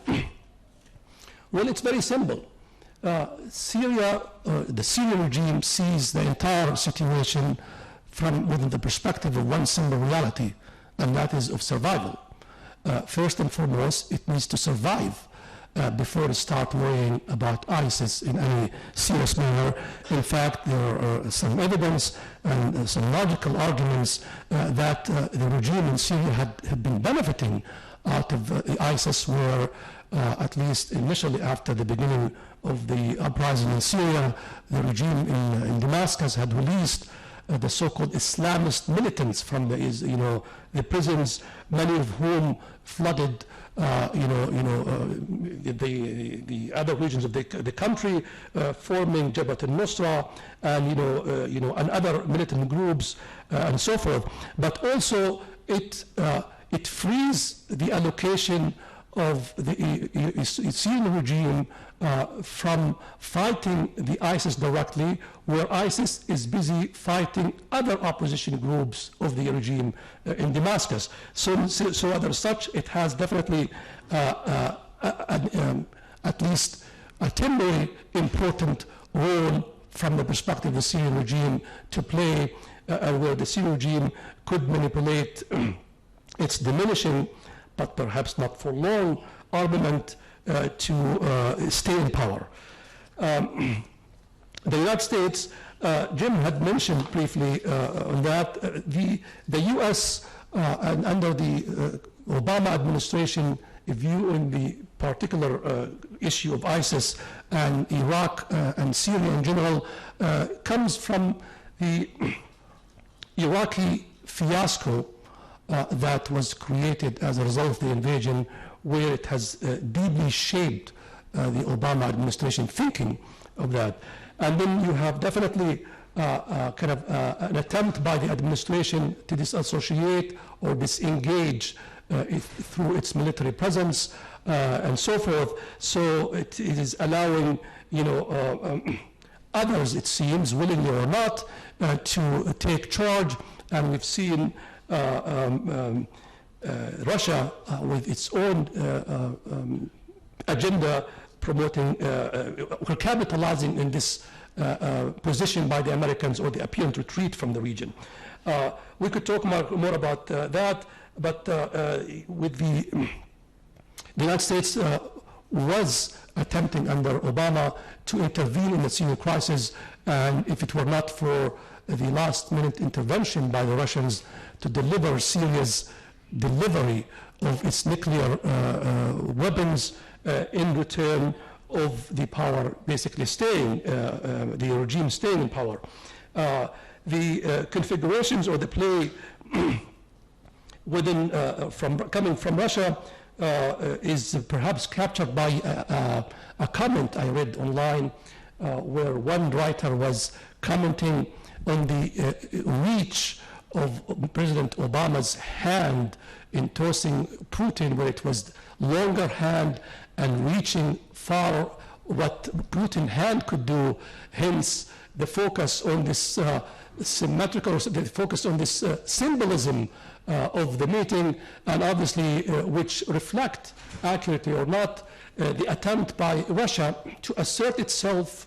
well, it's very simple. Syria, the Syrian regime sees the entire situation from within the perspective of one single reality, and that is of survival. First and foremost, it needs to survive before it starts worrying about ISIS in any serious manner. In fact, there are some evidence and some logical arguments that the regime in Syria had been benefiting out of ISIS, where at least initially after the beginning of the uprising in Syria, the regime in Damascus had released the so-called Islamist militants from the prisons, many of whom flooded the other regions of the country, forming Jabhat al-Nusra and and other militant groups and so forth. But also it frees the allocation of the Syrian regime from fighting the ISIS directly, where ISIS is busy fighting other opposition groups of the regime in Damascus. So as such, it has definitely at least a temporary important role from the perspective of the Syrian regime to play, where the Syrian regime could manipulate its diminishing, but perhaps not for long, armament to stay in power. The United States, Jim had mentioned briefly on that, the U.S. And under the Obama administration, view in the particular issue of ISIS and Iraq and Syria in general comes from the Iraqi fiasco that was created as a result of the invasion, where it has deeply shaped the Obama administration thinking of that. And then you have definitely an attempt by the administration to disassociate or disengage through its military presence and so forth. So it is allowing, others, it seems, willingly or not, to take charge. And we've seen Russia with its own agenda promoting or capitalizing in this position by the Americans, or the apparent retreat from the region. We could talk more about that, but with the United States was attempting under Obama to intervene in the Syrian crisis, and if it were not for the last-minute intervention by the Russians to deliver Syria's delivery of its nuclear weapons in return of the power basically staying, the regime staying in power. The configurations or the play within, coming from Russia is perhaps captured by a comment I read online where one writer was commenting on the reach of President Obama's hand in tossing Putin, where it was longer hand and reaching far what Putin's hand could do, hence the focus on this symmetrical, the focus on this symbolism of the meeting, and obviously which reflect accurately or not the attempt by Russia to assert itself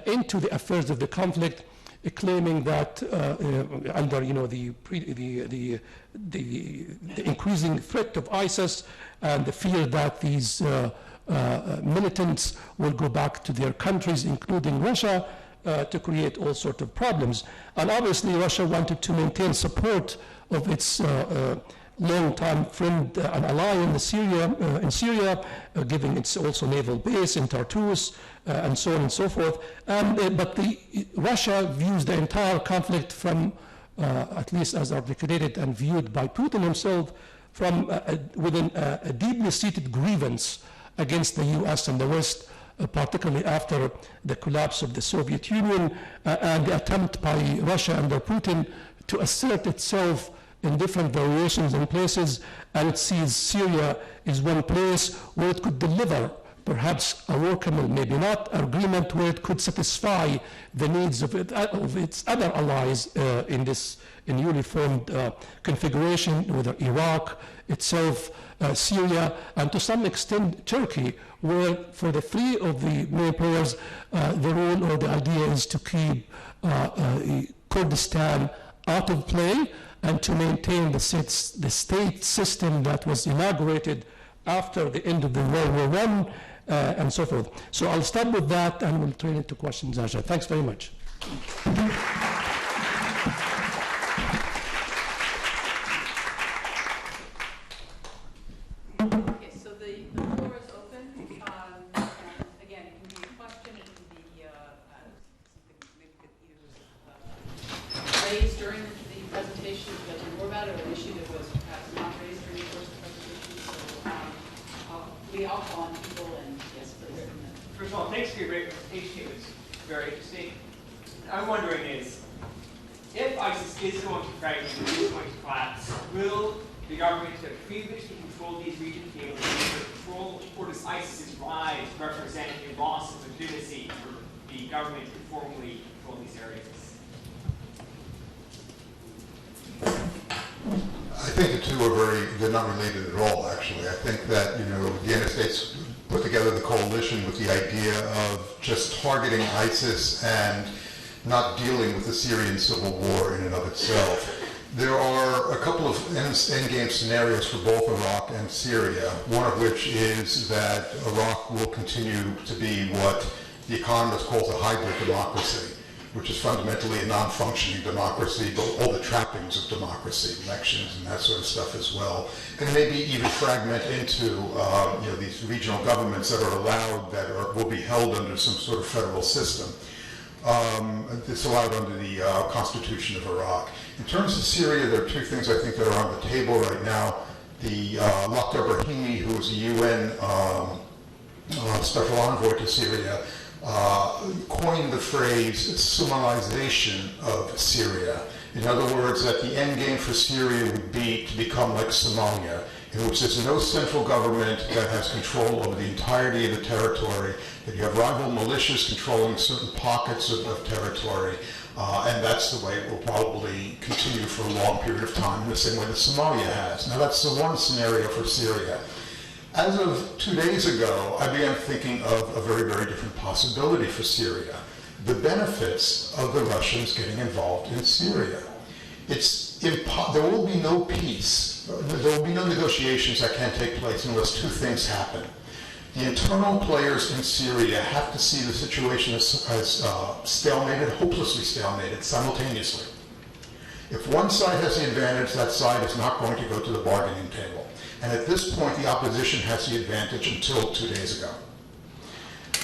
into the affairs of the conflict, claiming that under the increasing threat of ISIS and the fear that these militants will go back to their countries, including Russia, to create all sorts of problems. And obviously Russia wanted to maintain support of its long-time friend and ally in Syria, giving its also naval base in Tartus, and so on and so forth. But Russia views the entire conflict from, at least as articulated and viewed by Putin himself, from within a deeply seated grievance against the U.S. and the West, particularly after the collapse of the Soviet Union and the attempt by Russia under Putin to assert itself in different variations and places, and it sees Syria is one place where it could deliver perhaps a workable, maybe not, agreement where it could satisfy the needs of its other allies in this newly formed configuration, whether Iraq itself, Syria, and to some extent Turkey, where for the three of the main players, the role or the idea is to keep Kurdistan out of play and to maintain the state system that was inaugurated after the end of the World War I, and so forth. So I'll start with that and we'll turn into questions, Aja. Thanks very much. Okay, so the floor is open. And again, it can be a question, it can be something maybe that you raised during the presentation that you know about, or an issue that was perhaps not raised during the course of the presentation. So we all call on people, and yes, please. First of all, thanks for your great presentation. It was very interesting. I'm wondering is, if ISIS is going to fragment, is going to collapse, will the government that previously controlled these regions be able to control, or does ISIS's rise represent a loss of legitimacy for the government to formally control these areas? I think the two are they're not related at all, actually. I think that, the United States put together the coalition with the idea of just targeting ISIS and not dealing with the Syrian civil war in and of itself. There are a couple of endgame scenarios for both Iraq and Syria, one of which is that Iraq will continue to be what the economist calls a hybrid democracy, which is fundamentally a non-functioning democracy, but all the trappings of democracy, elections and that sort of stuff as well, and maybe even fragment into these regional governments that are allowed, will be held under some sort of federal system. It's allowed under the Constitution of Iraq. In terms of Syria, there are two things I think that are on the table right now. The Lakhdar Brahimi, who is a UN special envoy to Syria, coined the phrase Somalization of Syria. In other words, that the end game for Syria would be to become like Somalia, in which there's no central government that has control over the entirety of the territory, that you have rival militias controlling certain pockets of territory, and that's the way it will probably continue for a long period of time, in the same way that Somalia has. Now that's the one scenario for Syria. As of 2 days ago, I began thinking of a very, very different possibility for Syria. The benefits of the Russians getting involved in Syria. There will be no peace. There will be no negotiations that can take place unless two things happen. The internal players in Syria have to see the situation as stalemated, hopelessly stalemated, simultaneously. If one side has the advantage, that side is not going to go to the bargaining table. And at this point, the opposition has the advantage until 2 days ago.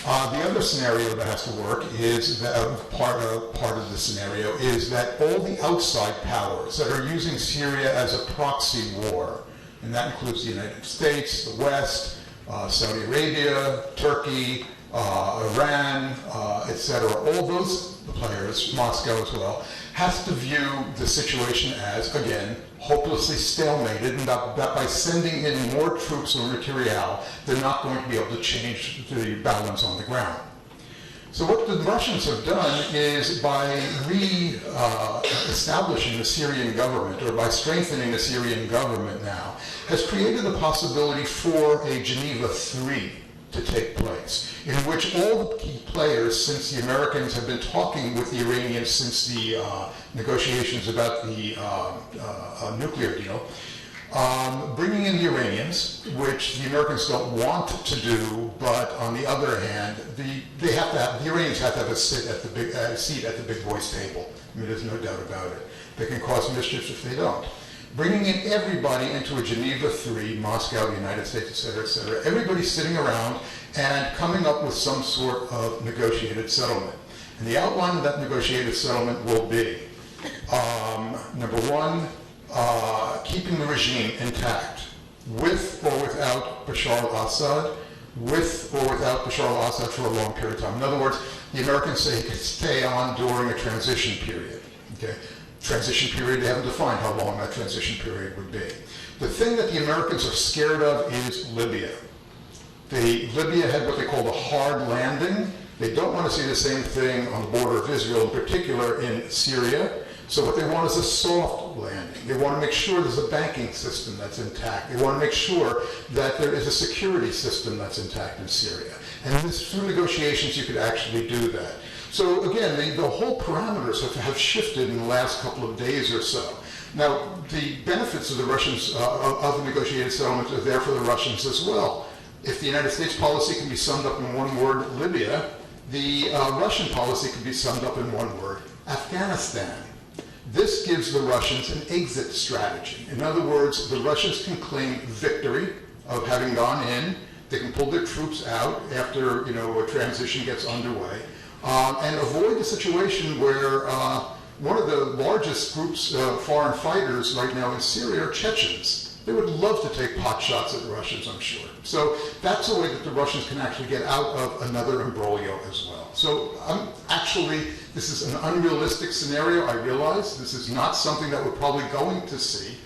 The other scenario that has to work is that part of the scenario is that all the outside powers that are using Syria as a proxy war, and that includes the United States, the West, Saudi Arabia, Turkey, Iran, etc., all those players, Moscow as well, has to view the situation as, again, hopelessly stalemated, and that by sending in more troops or material, they're not going to be able to change the balance on the ground. So what the Russians have done is, by re-establishing the Syrian government, or by strengthening the Syrian government now, has created the possibility for a Geneva III to take place, in which all the key players, since the Americans have been talking with the Iranians since the negotiations about the nuclear deal, bringing in the Iranians, which the Americans don't want to do, but on the other hand, the Iranians have to have a seat at the big boys table. I mean, there's no doubt about it. They can cause mischief if they don't. Bringing in everybody into a Geneva III, Moscow, the United States, et cetera, everybody sitting around and coming up with some sort of negotiated settlement. And the outline of that negotiated settlement will be, number one, keeping the regime intact, with or without Bashar al-Assad, with or without Bashar al-Assad for a long period of time. In other words, the Americans say he could stay on during a transition period. Okay? Transition period, they haven't defined how long that transition period would be. The thing that the Americans are scared of is Libya. Libya had what they called a hard landing. They don't want to see the same thing on the border of Israel, in particular in Syria. So what they want is a soft landing. They want to make sure there's a banking system that's intact. They want to make sure that there is a security system that's intact in Syria. And through negotiations, you could actually do that. So again, the whole parameters have shifted in the last couple of days or so. Now, the benefits of the Russians, of the negotiated settlement are there for the Russians as well. If the United States policy can be summed up in one word, Libya, the Russian policy can be summed up in one word, Afghanistan. This gives the Russians an exit strategy. In other words, the Russians can claim victory of having gone in. They can pull their troops out after a transition gets underway, and avoid the situation where one of the largest groups of foreign fighters right now in Syria are Chechens. They would love to take pot shots at the Russians, I'm sure. So that's a way that the Russians can actually get out of another imbroglio as well. So this is an unrealistic scenario, I realize. This is not something that we're probably going to see.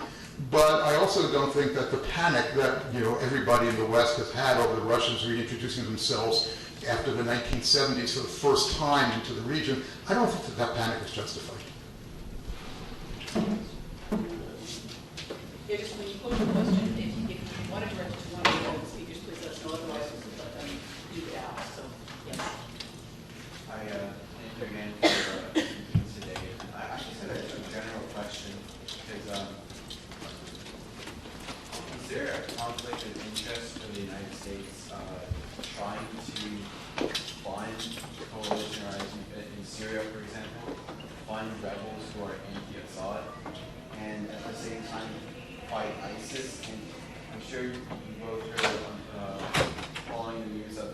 But I also don't think that the panic that everybody in the West has had over the Russians reintroducing themselves after the 1970s for the first time into the region, I don't think that panic is justified. Yeah, just when you pose your question, if you want to direct it to one of the speakers, please let us know. Otherwise, we'll let them do it out. So, yes. Thank you again for speaking today. I actually had a general question, because is there a conflict of interest for the United States trying to fund coalition or in Syria, for example, fund rebels who are anti-Assad, and at the same time fight ISIS? And I'm sure you both heard following the news of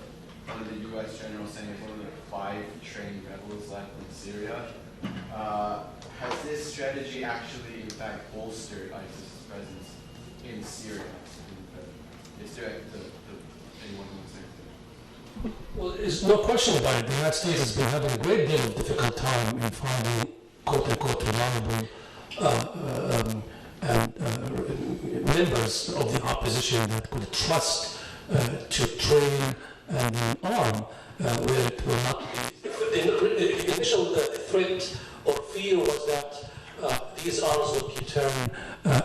one of the U.S. generals saying there's only 5 trained rebels left in Syria. Has this strategy actually, in fact, bolstered ISIS's presence in Syria? Is there anyone who wants to answer? Well, there's no question about it. The United States has been having a great deal of difficult time in finding quote-unquote reliable members of the opposition that could trust to train and arm where it will not. The initial threat or fear was that these arms would be turned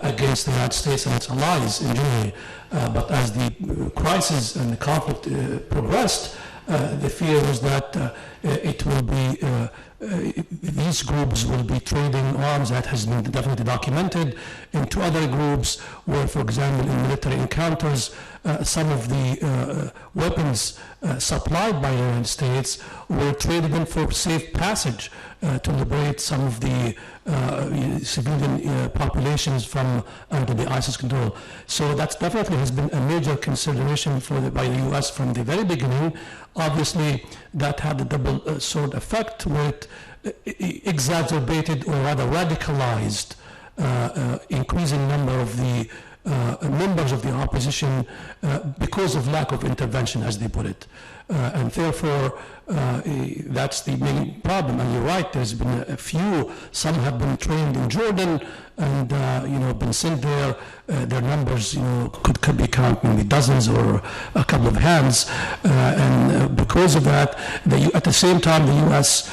against the United States and its allies in general. But as the crisis and the conflict progressed, the fear was that it will be these groups will be trading arms. That has been definitely documented into other groups where, for example, in military encounters, some of the weapons supplied by the United States were traded in for safe passage to liberate some of the civilian populations from under the ISIS control. So that definitely has been a major consideration by the U.S. from the very beginning. Obviously, that had a double sword effect where it exacerbated or rather radicalized increasing number of the members of the opposition because of lack of intervention, as they put it. And therefore, that's the main problem. And you're right, there's been a few, some have been trained in Jordan and, been sent there. Their numbers, could be counted in the dozens or a couple of hands. And because of that, at the same time, the U.S.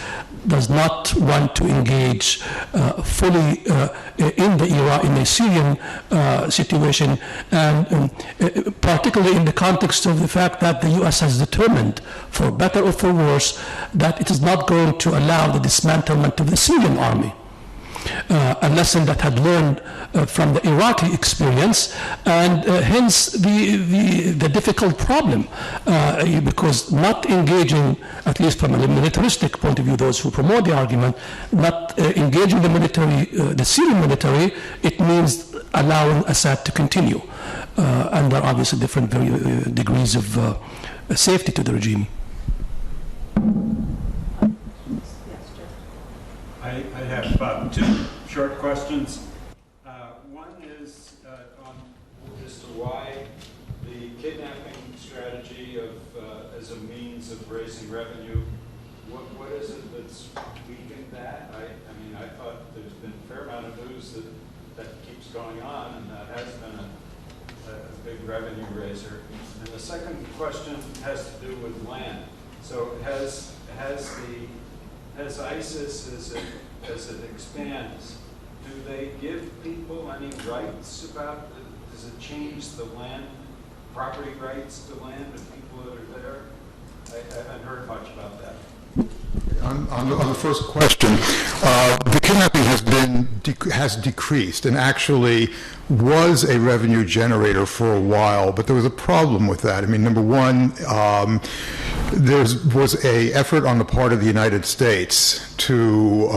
does not want to engage fully in the Syrian situation, and particularly in the context of the fact that the U.S. has determined, for better or for worse, that it is not going to allow the dismantlement of the Syrian army. A lesson that had learned from the Iraqi experience, and hence the difficult problem, because not engaging, at least from a militaristic point of view, those who promote the argument, not engaging the military, the Syrian military, it means allowing Assad to continue, and there are obviously different degrees of safety to the regime. I have two short questions. One is as to why the kidnapping strategy as a means of raising revenue. What is it that's weakened that? I thought there's been a fair amount of news that keeps going on, and that has been a big revenue raiser. And the second question has to do with land. So has ISIS, as it expands, do they give people any rights about, does it change the land, property rights to land of people that are there? I haven't heard much about that. On the first question, the kidnapping has decreased and actually was a revenue generator for a while, but there was a problem with that. Number one, there was an effort on the part of the United States to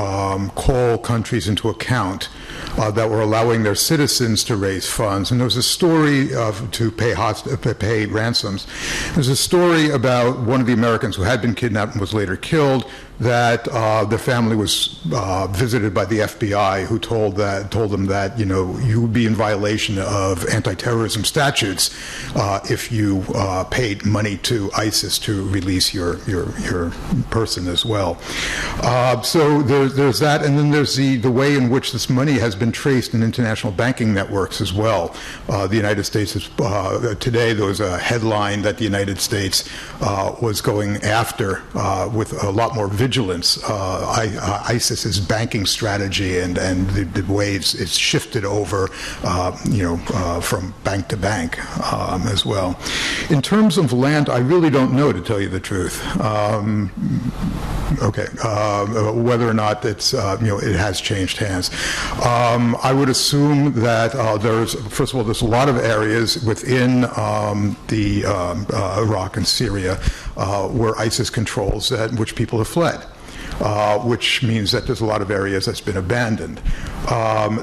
call countries into account that were allowing their citizens to raise funds. And there was a story to pay ransoms. There's a story about one of the Americans who had been kidnapped and was later killed, that their family was visited by the FBI, who told them that, you would be in violation of anti-terrorism statutes if you paid money to ISIS to release your person as well. So there's that, and then there's the way in which this money has been traced in international banking networks as well. The United States is, today there was a headline that the United States was going after with a lot more vigilance ISIS's banking strategy and the way it's shifted over, from bank to bank as well. In terms of land, I really don't know, to tell you the truth. Whether or not it's it has changed hands. I would assume that first of all, there's a lot of areas within Iraq and Syria where ISIS controls which people have fled. Which means that there's a lot of areas that's been abandoned.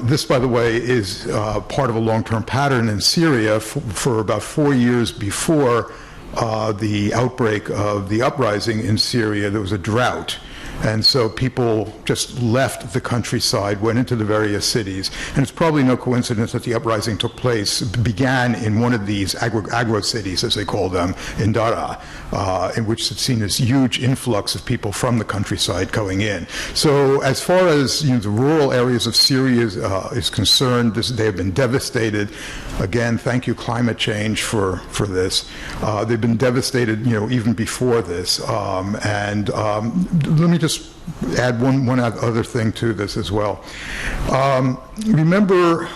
This, by the way, is part of a long-term pattern in Syria. For about 4 years before the outbreak of the uprising in Syria, there was a drought. And so people just left the countryside, went into the various cities. And it's probably no coincidence that the uprising began in one of these agro cities, as they call them, in Daraa, in which had seen this huge influx of people from the countryside going in. So as far as the rural areas of Syria is concerned, they have been devastated. Again, thank you, climate change, for this. They've been devastated, even before this. Let me just add one other thing to this as well. Remember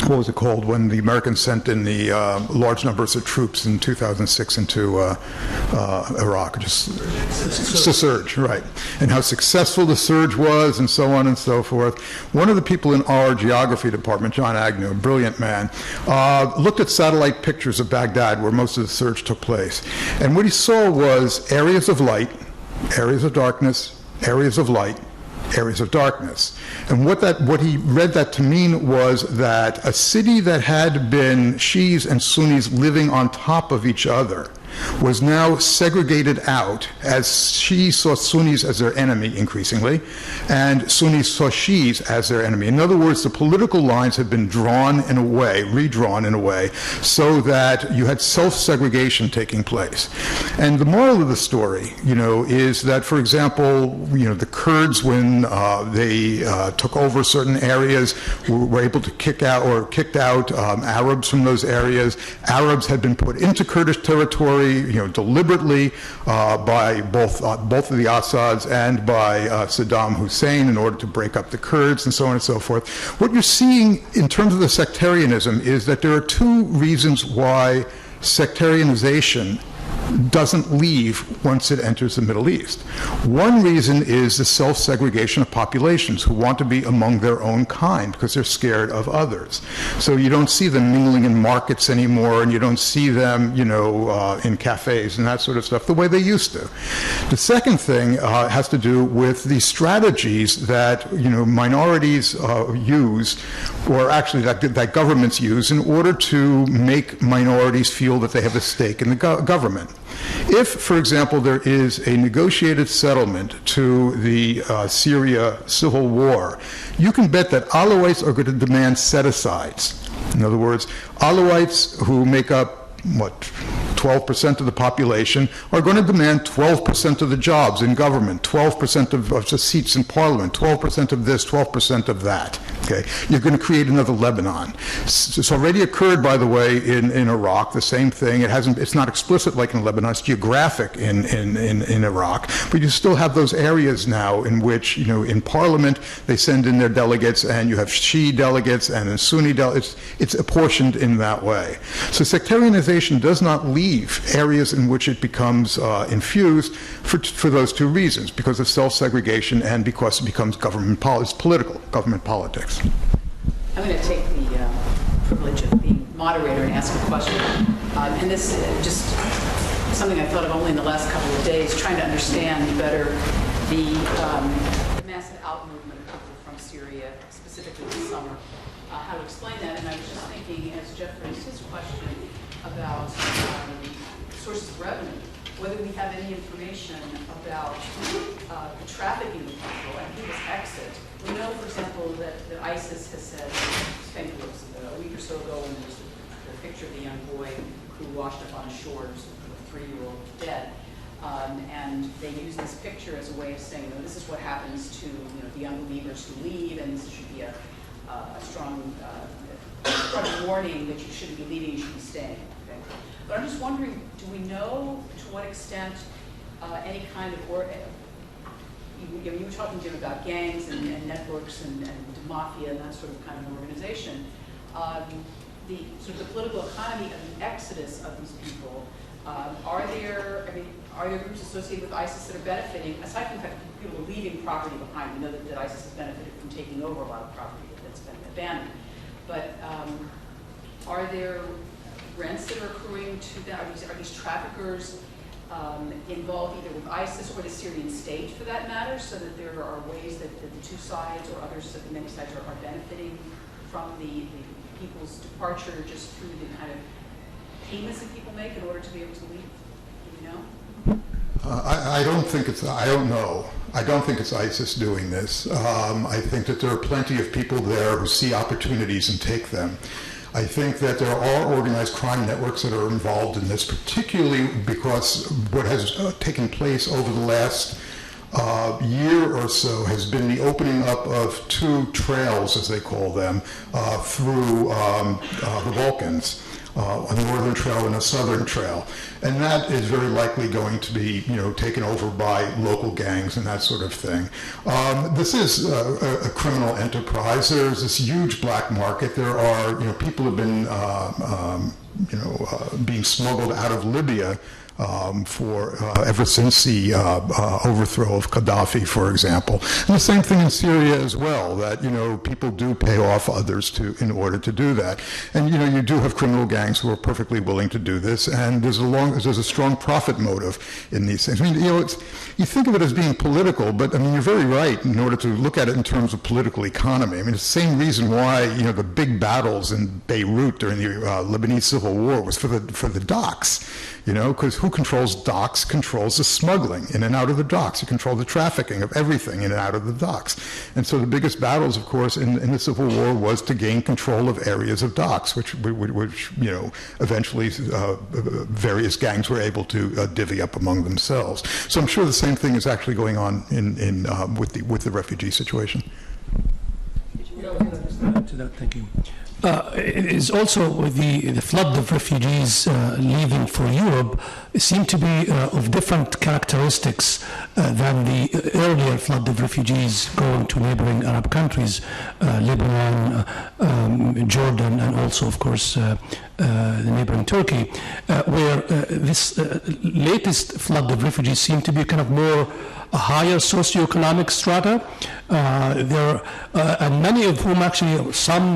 what was it called, when the Americans sent in the large numbers of troops in 2006 into Iraq, just the surge, right, and how successful the surge was, and so on and so forth. One of the people in our geography department, John Agnew, a brilliant man, looked at satellite pictures of Baghdad, where most of the surge took place, and what he saw was areas of light, areas of darkness, areas of light, areas of darkness. And what he read that to mean was that a city that had been Shias and Sunnis living on top of each other was now segregated out, as Shias saw Sunnis as their enemy increasingly, and Sunnis saw Shias as their enemy. In other words, the political lines had been drawn in a way, redrawn in a way, so that you had self-segregation taking place. And the moral of the story, is that, for example, the Kurds, when they took over certain areas, were able to kicked out Arabs from those areas. Arabs had been put into Kurdish territory, deliberately by both of the Assads and by Saddam Hussein in order to break up the Kurds and so on and so forth. What you're seeing in terms of the sectarianism is that there are two reasons why sectarianization doesn't leave once it enters the Middle East. One reason is the self-segregation of populations who want to be among their own kind because they're scared of others. So you don't see them mingling in markets anymore, and you don't see them, in cafes and that sort of stuff the way they used to. The second thing has to do with the strategies that, minorities use, or actually that governments use in order to make minorities feel that they have a stake in the government. If, for example, there is a negotiated settlement to the Syria civil war, you can bet that Alawites are going to demand set-asides. In other words, Alawites who make up 12% of the population are going to demand 12% of the jobs in government, 12% of the seats in parliament, 12% of this, 12% of that. Okay, you're going to create another Lebanon. It's already occurred, by the way, in Iraq. The same thing. It's not explicit like in Lebanon. It's geographic in Iraq. But you still have those areas now in which, in parliament they send in their delegates, and you have Shia delegates and then Sunni delegates. It's apportioned in that way. So sectarianization does not leave areas in which it becomes infused for those two reasons, because of self-segregation and because it becomes government politics. I'm going to take the privilege of being moderator and ask a question. And this is just something I thought of only in the last couple of days, trying to understand better the massive out-movement of people from Syria, specifically this summer. How to explain that. And I was just thinking, as Jeff raised his question about sources of revenue, whether we have any information about the trafficking of people and people's exit. We know, for example, that ISIS has said, a week or so ago, when there was the picture of the young boy who washed up on the shores with a 3-year-old dead, and they use this picture as a way of saying, this is what happens to the unbelievers who leave, and this should be a strong warning that you shouldn't be leaving, you should be staying. Okay? But I'm just wondering, do we know to what extent any kind of, you were talking, Jim, about gangs and networks and mafia and that sort of kind of organization. The political economy of the exodus of these people, are there groups associated with ISIS that are benefiting, aside from the fact that people are leaving property behind? We know that ISIS has benefited from taking over a lot of property that's been abandoned. But are there rents that are accruing to them? Are these traffickers involved either with ISIS or the Syrian state, for that matter, so that there are ways that the two sides or others, that the many sides are benefiting from the people's departure just through the kind of payments that people make in order to be able to leave? Do you know? I don't know. I don't think it's ISIS doing this. I think that there are plenty of people there who see opportunities and take them. I think that there are organized crime networks that are involved in this, particularly because what has taken place over the last year or so has been the opening up of 2 trails, as they call them, through the Balkans. a northern trail and a southern trail. And that is very likely going to be, taken over by local gangs and that sort of thing. This is a criminal enterprise. There's this huge black market. There are, people have been, being smuggled out of Libya ever since the overthrow of Gaddafi, for example. And the same thing in Syria as well, that, people do pay off others in order to do that. And, you do have criminal gangs who are perfectly willing to do this, and there's a strong profit motive in these things. I mean, you think of it as being political, but, you're very right in order to look at it in terms of political economy. It's the same reason why, the big battles in Beirut during the Lebanese Civil War was for the docks. Because who controls docks controls the smuggling in and out of the docks. You control the trafficking of everything in and out of the docks. And so the biggest battles, of course, in the Civil War was to gain control of areas of docks, which eventually various gangs were able to divvy up among themselves. So I'm sure the same thing is actually going on with the refugee situation. To that, thank you. It is also with the flood of refugees leaving for Europe seem to be of different characteristics than the earlier flood of refugees going to neighboring Arab countries, Lebanon, Jordan, and also, of course, the neighboring Turkey, where this latest flood of refugees seem to be kind of more a higher socioeconomic strata. And many of whom actually,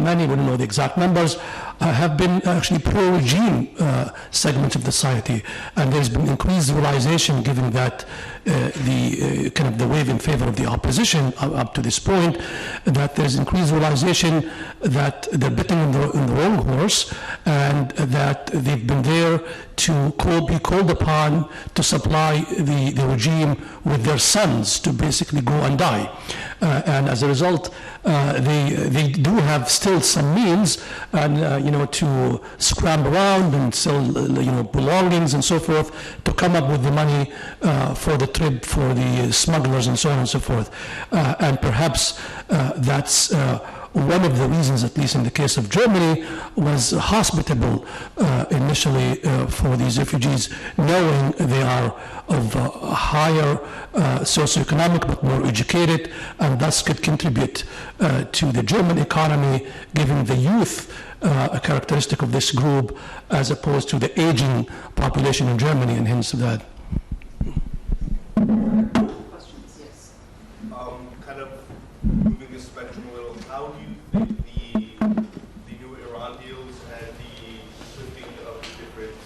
many, we don't know the exact numbers, have been actually pro-regime segments of the society. And there's been increased realization, given that the wave in favor of the opposition up to this point, that there's increased realization that they're betting on the wrong horse, and that they've been there to be called upon to supply the regime with their sons to basically go and die. And as a result, they do have still some means, and to scramble around and sell belongings and so forth to come up with the money for the trip for the smugglers and so on and so forth. And perhaps that's one of the reasons, at least in the case of Germany, was hospitable initially for these refugees, knowing they are of a higher socioeconomic but more educated, and thus could contribute to the German economy, given the youth a characteristic of this group, as opposed to the aging population in Germany, and hence that. Questions, yes. Kind of moving the spectrum a little, how do you think the new Iran deals and the lifting of the different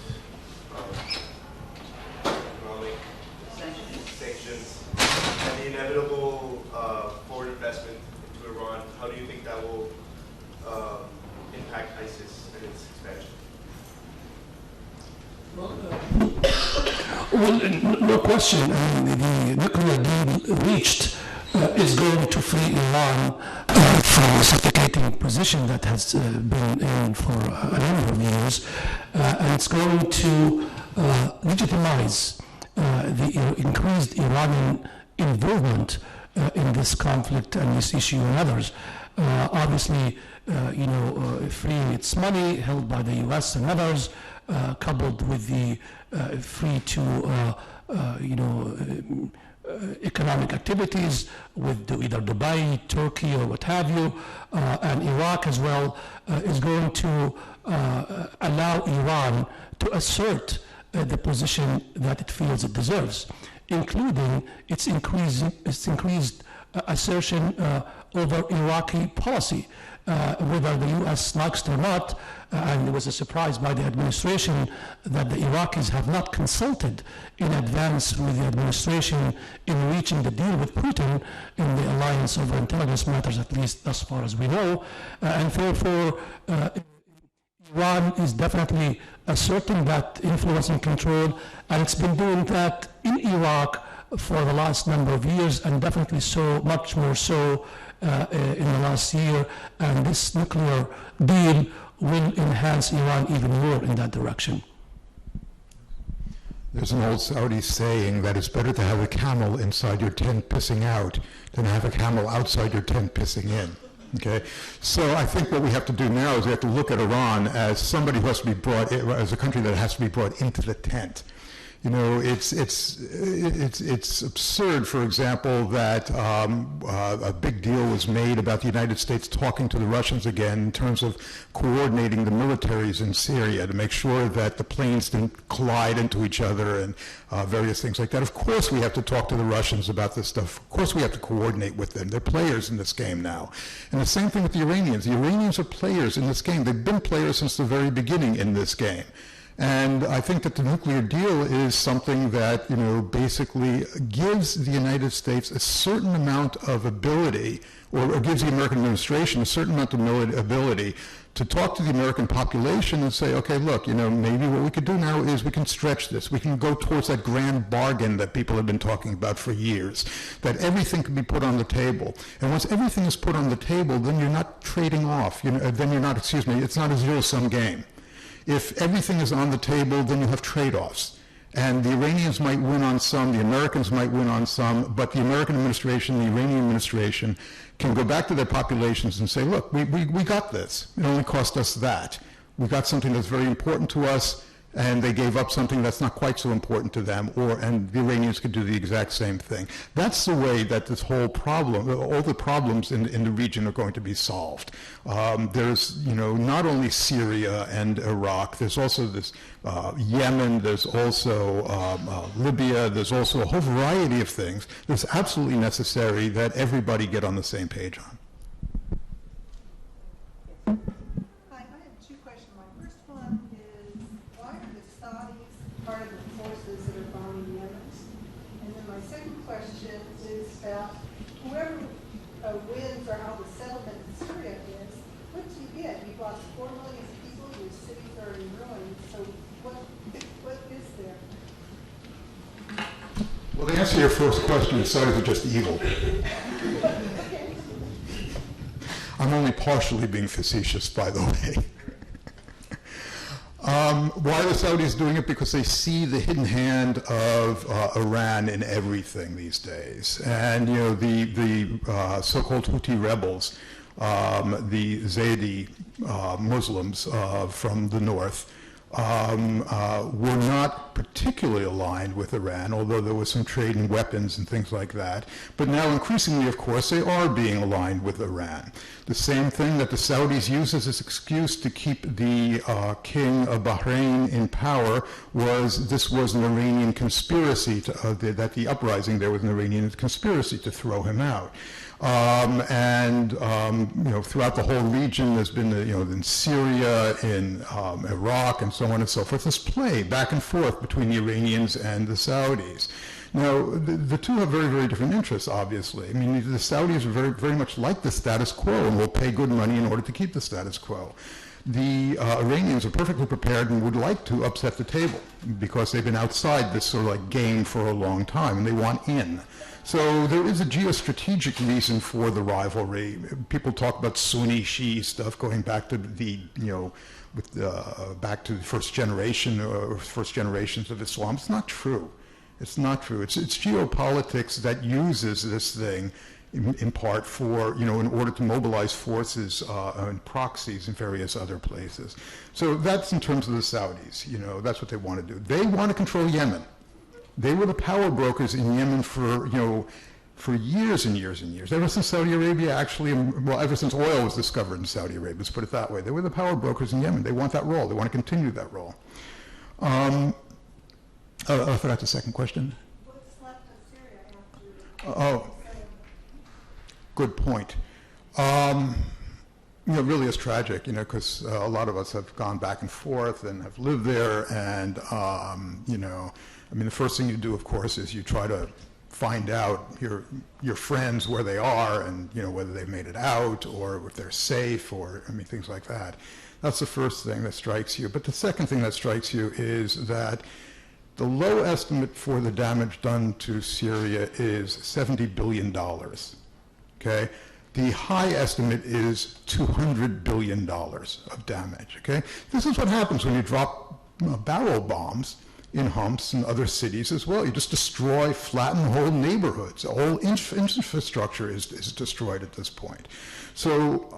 economic sanctions and the inevitable foreign investment into Iran, how do you think that will impact ISIS and its expansion? Well, no question. The nuclear deal reached is going to free Iran from a suffocating position that has been in for a number of years, and it's going to legitimize the increased Iranian involvement in this conflict and this issue and others. Obviously, freeing its money held by the U.S. and others, coupled with the free to, economic activities with either Dubai, Turkey, or what have you, and Iraq as well, is going to allow Iran to assert the position that it feels it deserves, including its increased assertion over Iraqi policy, whether the U.S. likes it or not. And it was a surprise by the administration that the Iraqis have not consulted in advance with the administration in reaching the deal with Putin in the alliance over intelligence matters, at least as far as we know. And therefore, Iran is definitely asserting that influence and control, and it's been doing that in Iraq for the last number of years, and definitely so, much more so in the last year. And this nuclear deal will enhance Iran even more in that direction. There's an old Saudi saying that it's better to have a camel inside your tent pissing out than to have a camel outside your tent pissing in. Okay, so I think what we have to do now is we have to look at Iran as somebody who has to be brought in, as a country that has to be brought into the tent. You know, it's absurd, for example, that a big deal was made about the United States talking to the Russians again in terms of coordinating the militaries in Syria to make sure that the planes didn't collide into each other and various things like that. Of course we have to talk to the Russians about this stuff. Of course we have to coordinate with them. They're players in this game now. And the same thing with the Iranians. The Iranians are players in this game. They've been players since the very beginning in this game. And I think that the nuclear deal is something that, you know, basically gives the United States a certain amount of ability, or gives the American administration a certain amount of ability to talk to the American population and say, okay, look, you know, maybe what we could do now is we can stretch this. We can go towards that grand bargain that people have been talking about for years, that everything can be put on the table. And once everything is put on the table, then you're not trading off. You know, then you're not, excuse me, it's not a zero-sum game. If everything is on the table, then you have trade-offs. And the Iranians might win on some, the Americans might win on some, but the American administration, the Iranian administration can go back to their populations and say, look, we got this. It only cost us that. We got something that's very important to us, and they gave up something that's not quite so important to them, and the Iranians could do the exact same thing. That's the way that this whole problem, all the problems in the region are going to be solved. There's, you know, not only Syria and Iraq, there's also this Yemen, there's also Libya, there's also a whole variety of things that's absolutely necessary that everybody get on the same page on. Hi, I have two questions. My first one is, why are the Saudis part of the forces that are bombing Yemen? And then my second question is about whoever wins or how the settlement in Syria is, what do you get? You've lost 4 million people, your cities are in ruins, so what is there? Well, to answer your first question, the Saudis are just evil. Okay. I'm only partially being facetious, by the way. Why are the Saudis doing it? Because they see the hidden hand of Iran in everything these days. And, you know, the so-called Houthi rebels, the Zaidi Muslims from the north, were not particularly aligned with Iran, although there was some trade in weapons and things like that. But now increasingly, of course, they are being aligned with Iran. The same thing that the Saudis use as an excuse to keep the king of Bahrain in power this was an Iranian conspiracy, that the uprising there was an Iranian conspiracy to throw him out. You know, throughout the whole region, there's been, you know, in Syria, in Iraq, and so on and so forth, this play back and forth between the Iranians and the Saudis. Now, the two have very, very different interests, obviously. I mean, the Saudis are very, very much like the status quo and will pay good money in order to keep the status quo. The Iranians are perfectly prepared and would like to upset the table because they've been outside this sort of like game for a long time and they want in. So there is a geostrategic reason for the rivalry. People talk about Sunni Shia stuff going back to the, you know, back to the first generation or first generations of Islam. It's not true. It's not true. It's geopolitics that uses this thing in part for, you know, in order to mobilize forces and proxies in various other places. So that's in terms of the Saudis. You know, that's what they want to do. They want to control Yemen. They were the power brokers in Yemen for, you know, for years and years and years. Ever since Saudi Arabia actually, well, ever since oil was discovered in Saudi Arabia, let's put it that way. They were the power brokers in Yemen. They want that role. They want to continue that role. I forgot the second question. What's left of Syria after? Good point. You know, it really is tragic, you know, because a lot of us have gone back and forth and have lived there, and, you know, I mean, the first thing you do, of course, is you try to find out your friends where they are and, you know, whether they've made it out or if they're safe or, I mean, things like that. That's the first thing that strikes you. But the second thing that strikes you is that the low estimate for the damage done to Syria is $70 billion, okay? The high estimate is $200 billion of damage, okay? This is what happens when you drop barrel bombs in Homs and other cities as well. You just destroy, flatten whole neighborhoods. All infrastructure is destroyed at this point. So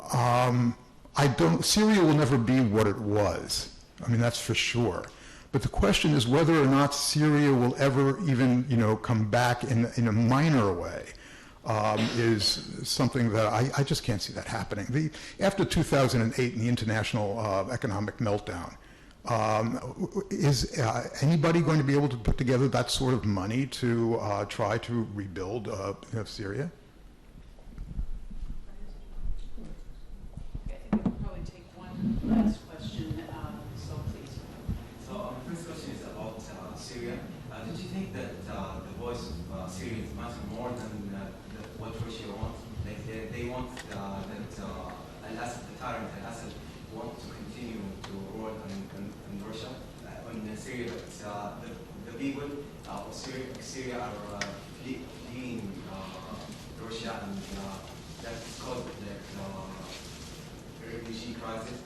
Syria will never be what it was. I mean, that's for sure. But the question is whether or not Syria will ever even, come back in a minor way. Is something that I just can't see that happening. After 2008 and the international economic meltdown, is anybody going to be able to put together that sort of money to try to rebuild Syria? Okay, I think we'll probably take one last question, so please. So my first question is about Syria. Did you think that the voice of Syria is much more than what Russia wants? Like they want that Al-Assad, the tyrant Al-Assad, want to continue to rule in Russia, in Syria. But the people of Syria are fleeing Russia, and that's caused the refugee crisis.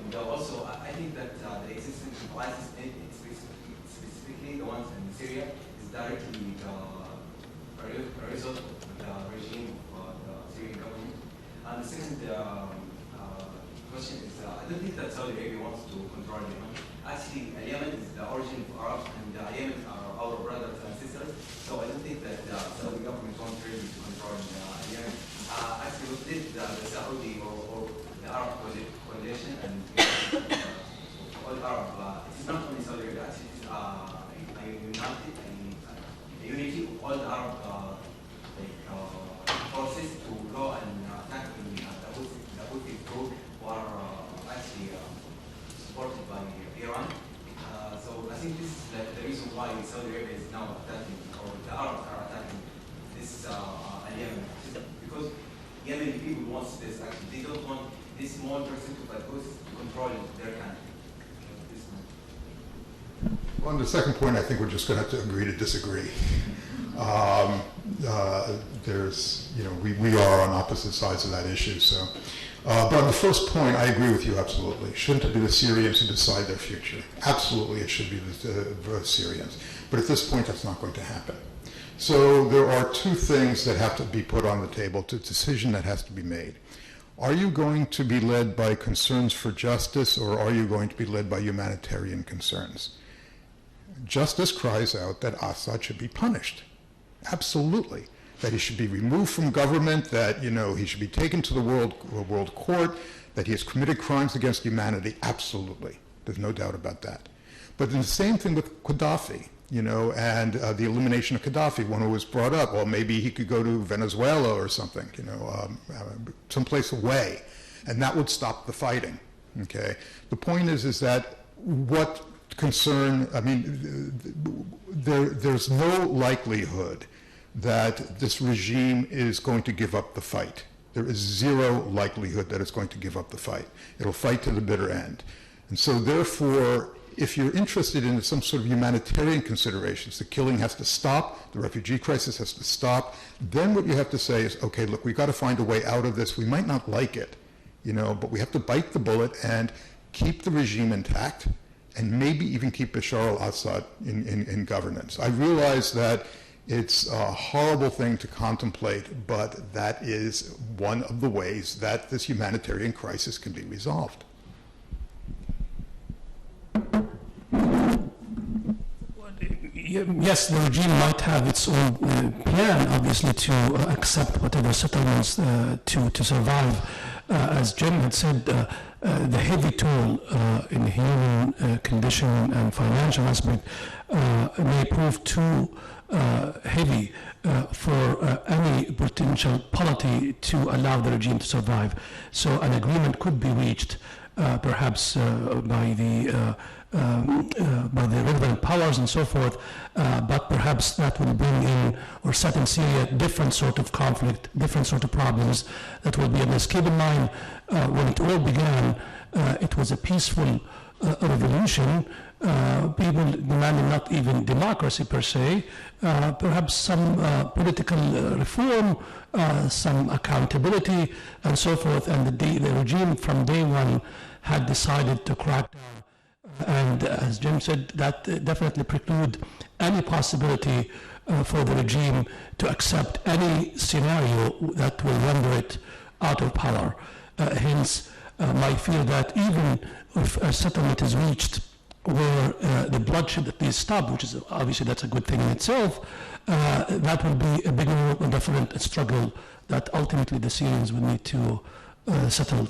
And also, I think that the existence of ISIS, specifically the ones in Syria, is directly a result of the regime of the Syrian government. And the second question is, I don't think that Saudi Arabia wants to control Yemen. Actually, Yemen is the origin of Arabs, and Yemen are our brothers and sisters. So I don't think that the Saudi government wants really to control Yemen. Actually, what did the Saudi or the Arab coalition and all Arab, it's not only Saudi Arabia, actually it's a unity of all the Arab forces to go and attack the Houthi group who are actually supported by Iran. So I think this is the reason why Saudi Arabia is now attacking, or the Arabs are attacking this Yemen. Because Yemeni people want this actually. They don't want this small percentage of Houthis to control their country. On the second point, I think we're just going to have to agree to disagree. We are on opposite sides of that issue. So, but on the first point, I agree with you absolutely. Shouldn't it be the Syrians who decide their future? Absolutely, it should be the Syrians. But at this point, that's not going to happen. So there are two things that have to be put on the table, a decision that has to be made. Are you going to be led by concerns for justice, or are you going to be led by humanitarian concerns? Justice cries out that Assad should be punished. Absolutely. That he should be removed from government, that he should be taken to the world court, that he has committed crimes against humanity. Absolutely. There's no doubt about that. But the same thing with Gaddafi, and the elimination of Gaddafi. One who was brought up, well, maybe he could go to Venezuela or something, someplace away, and that would stop the fighting. Okay. The point is that what concern, there's no likelihood that this regime is going to give up the fight. There is zero likelihood that it's going to give up the fight. It'll fight to the bitter end. And so therefore, if you're interested in some sort of humanitarian considerations, the killing has to stop, the refugee crisis has to stop, then what you have to say is, okay, look, we've got to find a way out of this. We might not like it, but we have to bite the bullet and keep the regime intact, and maybe even keep Bashar al-Assad in governance. I realize that it's a horrible thing to contemplate, but that is one of the ways that this humanitarian crisis can be resolved. Yes, the regime might have its own plan, obviously, to accept whatever settlements to survive. As Jim had said, the heavy toll in the human condition and financial aspect may prove too heavy for any potential polity to allow the regime to survive. So an agreement could be reached, perhaps by the relevant powers and so forth, but perhaps that will bring in or set in Syria different sort of conflict, different sort of problems that will be amiss. Keep in mind, when it all began, it was a peaceful revolution. People demanded not even democracy per se, perhaps some political reform, some accountability, and so forth. And the regime from day one had decided to crack down And as Jim said, that definitely preclude any possibility for the regime to accept any scenario that will render it out of power. Hence, my fear that even if a settlement is reached where the bloodshed at least stopped, which is obviously that's a good thing in itself, that will be a bigger and different struggle that ultimately the Syrians will need to settle